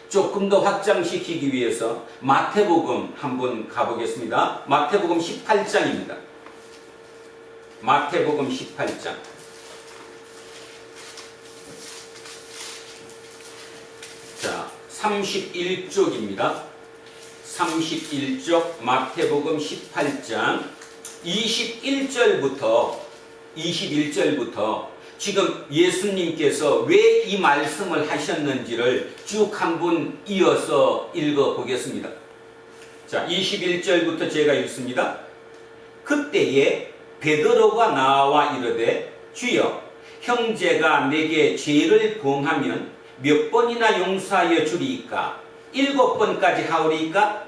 조금 더 확장시키기 위해서 마태복음 한번 가보겠습니다. 마태복음 18장입니다. 마태복음 18장. 자, 31쪽입니다. 31쪽 마태복음 18장 21절부터 지금 예수님께서 왜 이 말씀을 하셨는지를 쭉 한번 이어서 읽어보겠습니다. 자, 21절부터 제가 읽습니다. 그때에 베드로가 나와 이르되 주여, 형제가 내게 죄를 범하면 몇 번이나 용서하여 주리이까? 7번까지 하오리이까?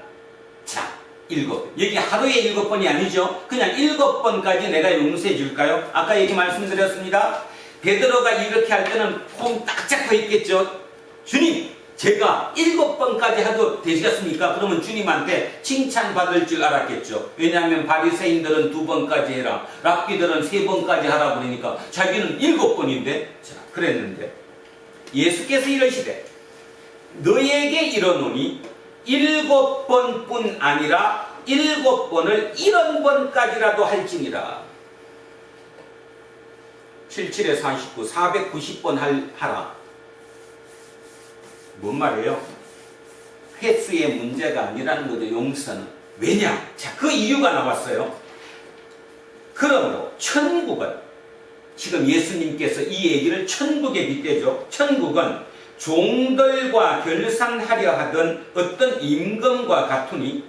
자, 7번. 여기 하루에 7번이 아니죠. 그냥 7번까지 내가 용서해 줄까요? 아까 얘기 말씀드렸습니다. 베드로가 이렇게 할 때는 폼 딱 잡고 있겠죠. 주님, 제가 7번까지 해도 되시겠습니까? 그러면 주님한테 칭찬받을 줄 알았겠죠. 왜냐하면 바리새인들은 2번까지 해라, 랍비들은 3번까지 하라 그러니까 자기는 7번인데, 자, 그랬는데 예수께서 이러시되 너에게 이르노니 7번뿐 아니라 7번을 70번까지라도 할지니라. 77에 49, 490번 하라. 뭔 말이에요? 횟수의 문제가 아니라는 거죠. 용서는. 왜냐? 자, 그 이유가 나왔어요. 그러므로 천국은, 지금 예수님께서 이 얘기를 천국에 빗대죠. 천국은 종들과 결산하려 하던 어떤 임금과 같으니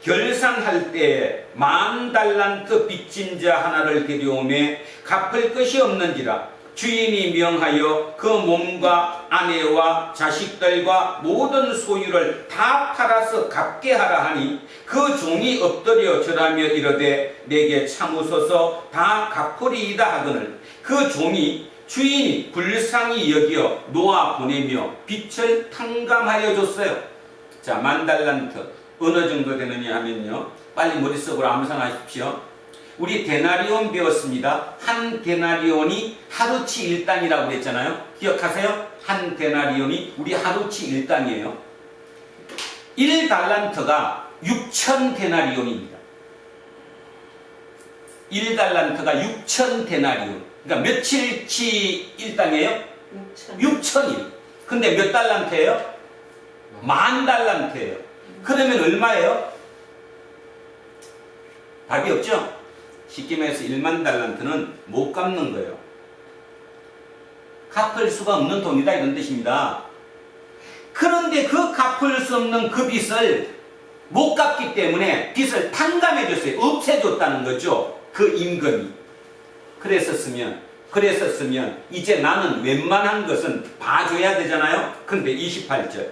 결산할 때 10,000달란트 빚진 자 하나를 데려오매 갚을 것이 없는지라 주인이 명하여 그 몸과 아내와 자식들과 모든 소유를 다 팔아서 갚게 하라 하니 그 종이 엎드려 절하며 이르되 내게 참으소서 다 갚으리이다 하거늘 그 종이 주인이 불쌍히 여기어 놓아 보내며 빚을 탕감하여 줬어요. 자, 10,000달란트 어느 정도 되느냐 하면요, 빨리 머릿속으로 암산하십시오. 우리 데나리온 배웠습니다. 한 데나리온이 하루치 1단이라고 그랬잖아요. 기억하세요? 한 데나리온이 우리 하루치 1단이에요. 1달란트가 6,000데나리온입니다. 1달란트가 6,000데나리온. 그러니까 며칠치 1단이에요? 6,000일. 근데 몇 달란트예요? 10,000달란트예요. 그러면 얼마예요? 답이 없죠? 쉽게 말해서 10,000달란트는 못 갚는 거예요. 갚을 수가 없는 돈이다, 이런 뜻입니다. 그런데 그 갚을 수 없는 그 빚을 못 갚기 때문에 빚을 탕감해 줬어요. 없애줬다는 거죠. 그 임금이. 그랬었으면 이제 나는 웬만한 것은 봐줘야 되잖아요. 근데 28절.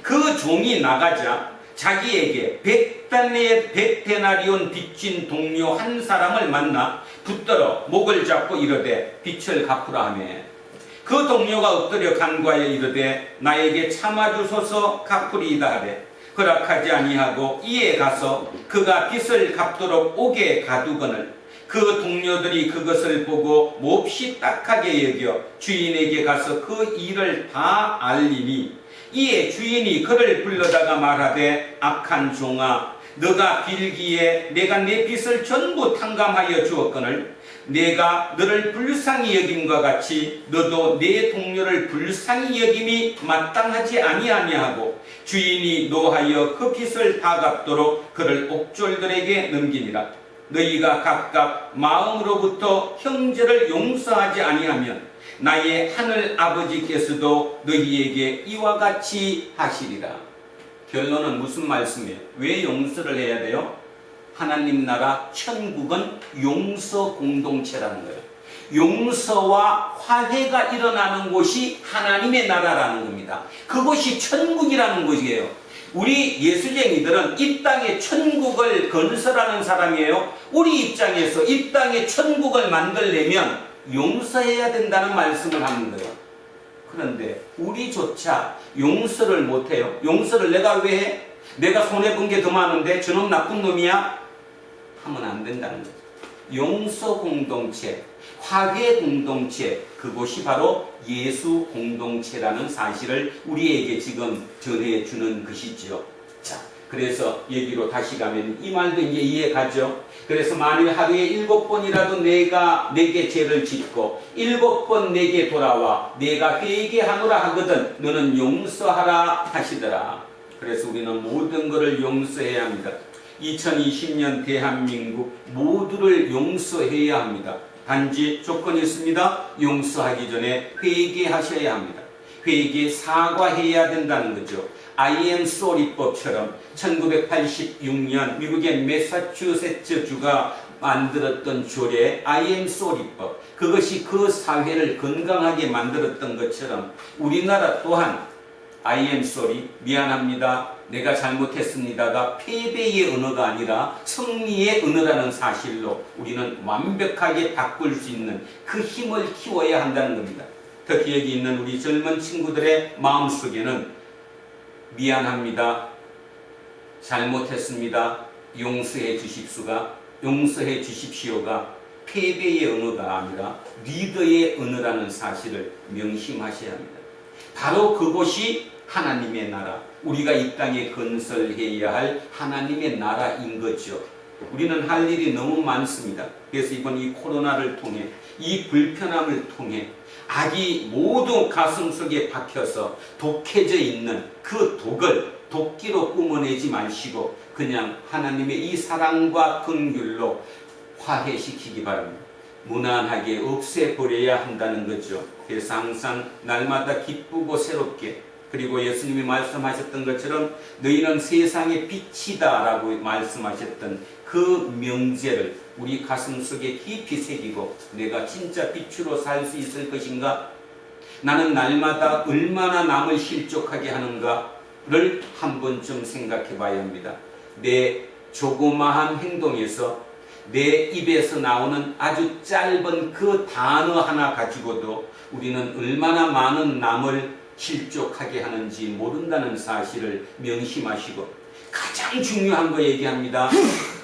그 종이 나가자 자기에게 100데나리온 빚진 동료 한 사람을 만나 붙들어 목을 잡고 이르되 빚을 갚으라 하며 그 동료가 엎드려 간구하여 이르되 나에게 참아주소서 갚으리이다 하되 허락하지 아니하고 이에 가서 그가 빚을 갚도록 오게 가두거늘 그 동료들이 그것을 보고 몹시 딱하게 여겨 주인에게 가서 그 일을 다 알리니 이에 주인이 그를 불러다가 말하되 악한 종아 너가 빌기에 내가 내 빚을 전부 탕감하여 주었거늘 내가 너를 불쌍히 여김과 같이 너도 내 동료를 불쌍히 여김이 마땅하지 아니하냐고 주인이 노하여 그 빚을 다 갚도록 그를 옥졸들에게 넘기니라. 너희가 각각 마음으로부터 형제를 용서하지 아니하면 나의 하늘 아버지께서도 너희에게 이와 같이 하시리라. 결론은 무슨 말씀이에요? 왜 용서를 해야 돼요? 하나님 나라 천국은 용서 공동체라는 거예요. 용서와 화해가 일어나는 곳이 하나님의 나라라는 겁니다. 그곳이 천국이라는 곳이에요. 우리 예수쟁이들은 이 땅에 천국을 건설하는 사람이에요. 우리 입장에서 이 땅에 천국을 만들려면 용서해야 된다는 말씀을 하는 거예요. 그런데 우리조차 용서를 못해요. 용서를 내가 왜 해? 내가 손해본 게 더 많은데 저놈 나쁜 놈이야? 하면 안 된다는 거죠. 용서 공동체, 화해 공동체, 그곳이 바로 예수 공동체라는 사실을 우리에게 지금 전해주는 것이지요. 자, 그래서 얘기로 다시 가면 이 말도 이제 이해가죠. 그래서 만일 하루에 7번이라도 내게 죄를 짓고 7번 내게 돌아와 내가 회개하노라 하거든 너는 용서하라 하시더라. 그래서 우리는 모든 것을 용서해야 합니다. 2020년 대한민국 모두를 용서해야 합니다. 단지 조건이 있습니다. 용서하기 전에 회개하셔야 합니다. 회개, 사과해야 된다는 거죠. I am sorry법처럼 1986년 미국의 매사추세츠주가 만들었던 조례 I am sorry법, 그것이 그 사회를 건강하게 만들었던 것처럼 우리나라 또한 I am sorry, 미안합니다, 내가 잘못했습니다가 패배의 언어가 아니라 승리의 언어라는 사실로 우리는 완벽하게 바꿀 수 있는 그 힘을 키워야 한다는 겁니다. 특히 여기 있는 우리 젊은 친구들의 마음속에는 미안합니다, 잘못했습니다, 용서해 주십시오가 패배의 언어가 아니라 리더의 언어라는 사실을 명심하셔야 합니다. 바로 그곳이 하나님의 나라, 우리가 이 땅에 건설해야 할 하나님의 나라인 거죠. 우리는 할 일이 너무 많습니다. 그래서 이번 이 코로나를 통해, 이 불편함을 통해 악이 모두 가슴속에 박혀서 독해져 있는 그 독을 도끼로 뿜어내지 마시고 그냥 하나님의 이 사랑과 긍휼로 화해시키기 바랍니다. 무난하게 없애버려야 한다는 거죠. 그래서 항상 날마다 기쁘고 새롭게, 그리고 예수님이 말씀하셨던 것처럼 너희는 세상의 빛이다 라고 말씀하셨던 그 명제를 우리 가슴속에 깊이 새기고 내가 진짜 빛으로 살 수 있을 것인가? 나는 날마다 얼마나 남을 실족하게 하는가를 한 번쯤 생각해 봐야 합니다. 내 조그마한 행동에서 내 입에서 나오는 아주 짧은 그 단어 하나 가지고도 우리는 얼마나 많은 남을 실족하게 하는지 모른다는 사실을 명심하시고, 가장 중요한 거 얘기합니다.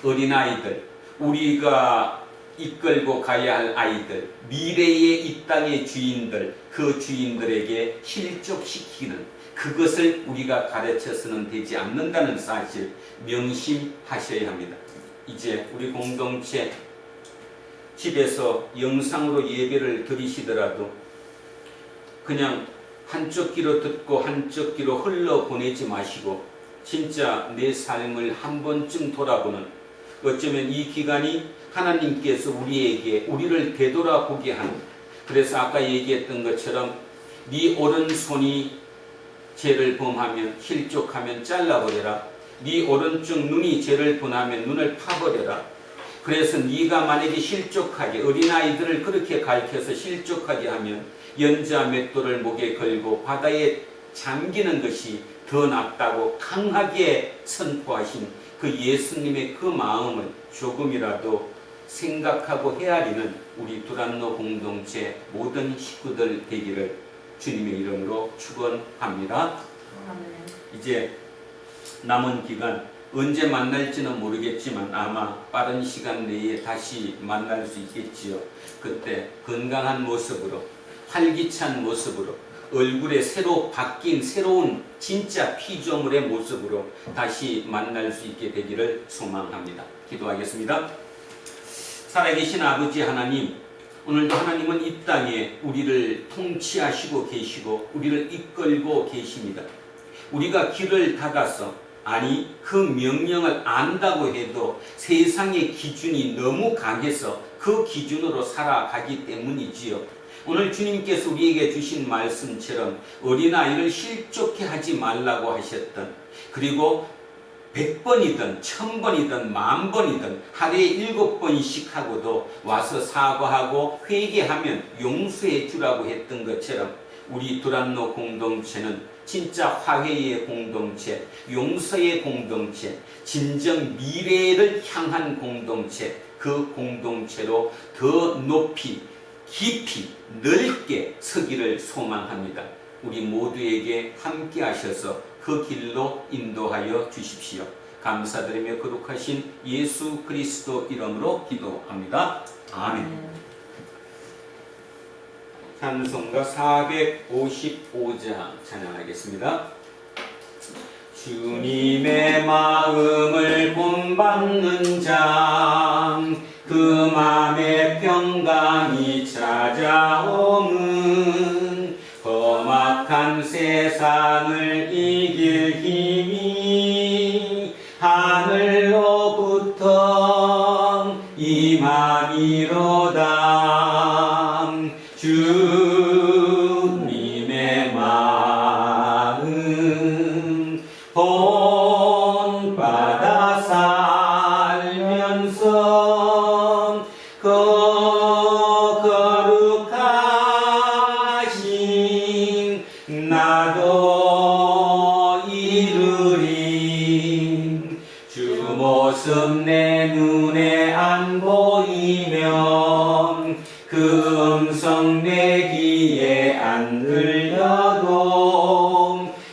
어린아이들, 우리가 이끌고 가야 할 아이들, 미래의 이 땅의 주인들, 그 주인들에게 실족시키는 그것을 우리가 가르쳐서는 되지 않는다는 사실 명심하셔야 합니다. 이제 우리 공동체 집에서 영상으로 예배를 드리시더라도 그냥 한쪽 귀로 듣고 한쪽 귀로 흘러보내지 마시고 진짜 내 삶을 한 번쯤 돌아보는, 어쩌면 이 기간이 하나님께서 우리를 되돌아보게 하는, 그래서 아까 얘기했던 것처럼 네 오른손이 죄를 범하면 실족하면 잘라버려라. 네 오른쪽 눈이 죄를 범하면 눈을 파버려라. 그래서 네가 만약에 실족하게, 어린아이들을 그렇게 가르쳐서 실족하게 하면 연자 맷돌을 목에 걸고 바다에 잠기는 것이 더 낫다고 강하게 선포하신 그 예수님의 그 마음을 조금이라도 생각하고 헤아리는 우리 두란노 공동체 모든 식구들 되기를 주님의 이름으로 축원합니다. 이제 남은 기간 언제 만날지는 모르겠지만 아마 빠른 시간 내에 다시 만날 수 있겠지요. 그때 건강한 모습으로, 활기찬 모습으로, 얼굴에 새로 바뀐 새로운 진짜 피조물의 모습으로 다시 만날 수 있게 되기를 소망합니다. 기도하겠습니다. 살아계신 아버지 하나님, 오늘도 하나님은 이 땅에 우리를 통치하시고 계시고 우리를 이끌고 계십니다. 우리가 귀를 닫아서, 아니 그 명령을 안다고 해도 세상의 기준이 너무 강해서 그 기준으로 살아가기 때문이지요. 오늘 주님께서 우리에게 주신 말씀처럼 어린아이를 실족해 하지 말라고 하셨던, 그리고 100번이든 1000번이든 10,000번이든 하루에 7번씩 하고도 와서 사과하고 회개하면 용서해 주라고 했던 것처럼, 우리 두란노 공동체는 진짜 화해의 공동체, 용서의 공동체, 진정 미래를 향한 공동체, 그 공동체로 더 높이 깊이 넓게 서기를 소망합니다. 우리 모두에게 함께 하셔서 그 길로 인도하여 주십시오. 감사드리며 거룩하신 예수 그리스도 이름으로 기도합니다. 아멘. 찬송가 455장 찬양하겠습니다. 주님의 마음을 본받는 자, 그 맘에 평강이 찾아오는, 험악한 세상을 이길 힘이 하늘로부터 임함이로다. 주님의 마음 본받아 살면서 거룩하신 나도 이루리. 주 모습 내 눈에 안 보이면, 그 음성 내 귀에 안 들려도,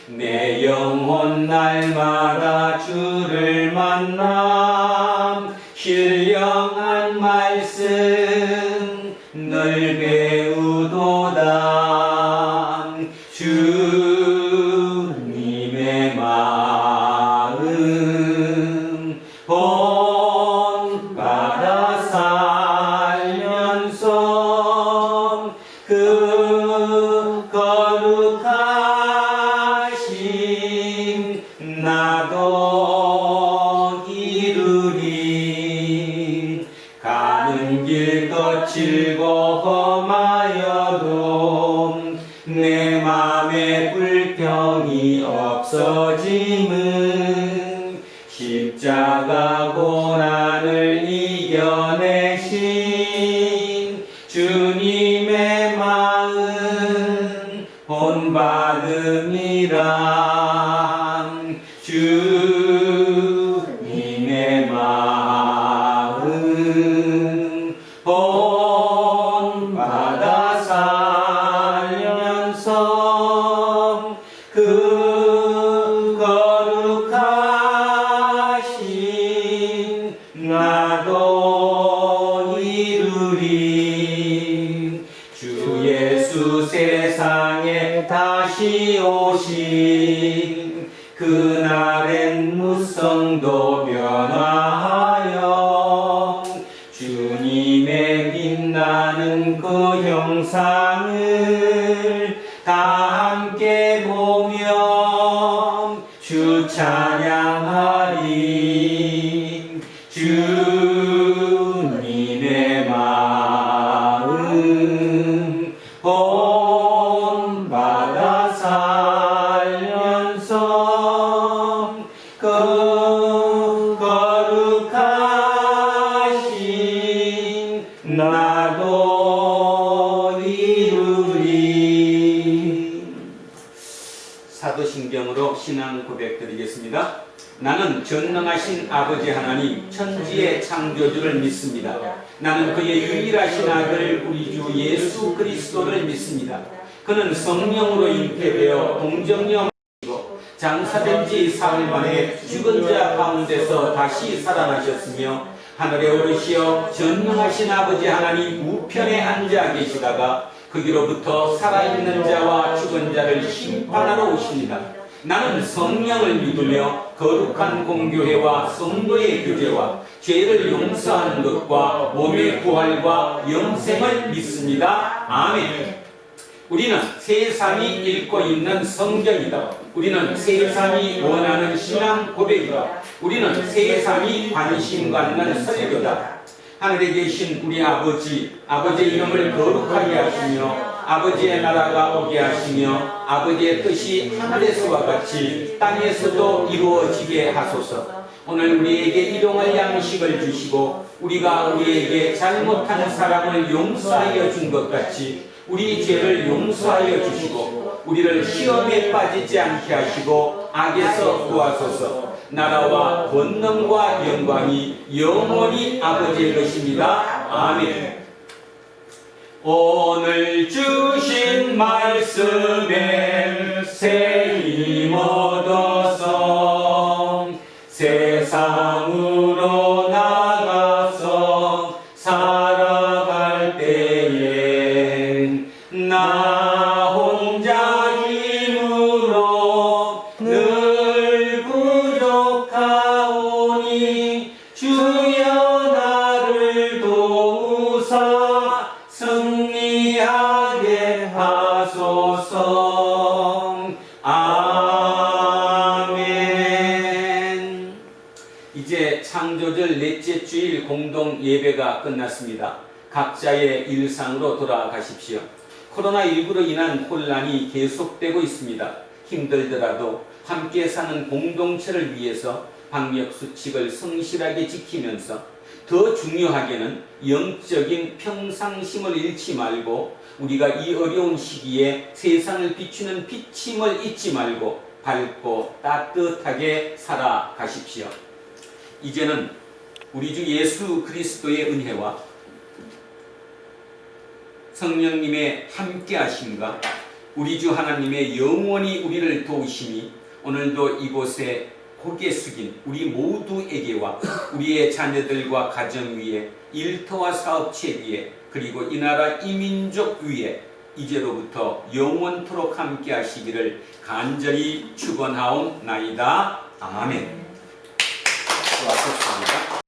내 영혼 날마다 주를 만나 신령한 말씀 늘 배우도다. 주님의 마음 본받아 살면서 그 거룩하신 나도 이루리. 가는 길 거칠고 험하여도 내 맘에 불평이 없어짐은, 십자가 고난을 이겨내신 주님의 마음 본받음이라. 주님의 마음 본받아 살면서 그 거룩하신 나도 이루리. 주 예수 세상에 다시 오신 그날엔 무성도 변화하여 주님의 빛나는 그 형상을 다 함께 보며 주 찬양하리. 주님의 마음 본받아 살면서 그 거룩하신 나도 이루리. 사도신경으로 신앙 고백드리겠습니다. 나는 전능하신 아버지 하나님 천지의 창조주를 믿습니다. 나는 그의 유일하신 아들 우리 주 예수 그리스도를 믿습니다. 그는 성령으로 잉태되어 동정녀 장사된 지 사흘 만에 죽은 자 가운데서 다시 살아나셨으며, 하늘에 오르시어 전능하신 아버지 하나님 우편에 앉아 계시다가 거기로부터 살아있는 자와 죽은 자를 심판하러 오십니다. 나는 성령을 믿으며 거룩한 공교회와 성도의 교제와 죄를 용서하는 것과 몸의 부활과 영생을 믿습니다. 아멘. 우리는 세상이 읽고 있는 성경이다. 우리는 세상이 원하는 신앙 고백이다. 우리는 세상이 관심 갖는 설교다. 하늘에 계신 우리 아버지, 아버지의 이름을 거룩하게 하시며 아버지의 나라가 오게 하시며 아버지의 뜻이 하늘에서와 같이 땅에서도 이루어지게 하소서. 오늘 우리에게 일용할 양식을 주시고 우리가 우리에게 잘못한 사람을 용서하여 준 것 같이 우리 죄를 용서하여 주시고 우리를 시험에 빠지지 않게 하시고 악에서 구하소서. 나라와 권능과 영광이 영원히 아버지의 것입니다. 아멘. 오늘 주신 말씀에 새 힘 얻어서 세상으로 나가서 살아갈 때에 나 혼자 힘으로 늘 부족하오니 주여 나를 도우사 승리하게 하소서. 아멘. 이제 창조절 넷째 주일 공동 예배가 끝났습니다. 각자의 일상으로 돌아가십시오. 코로나19로 인한 혼란이 계속되고 있습니다. 힘들더라도 함께 사는 공동체를 위해서 방역수칙을 성실하게 지키면서 더 중요하게는 영적인 평상심을 잃지 말고 우리가 이 어려운 시기에 세상을 비추는 비침을 잊지 말고 밝고 따뜻하게 살아가십시오. 이제는 우리 주 예수 그리스도의 은혜와 성령님의 함께하심과 우리 주 하나님의 영원히 우리를 도우심이 오늘도 이곳에 고개 숙인 우리 모두에게와 우리의 자녀들과 가정 위에 일터와 사업체 위에 그리고 이 나라 이 민족 위에 이제로부터 영원토록 함께 하시기를 간절히 축원하옵나이다. 아멘.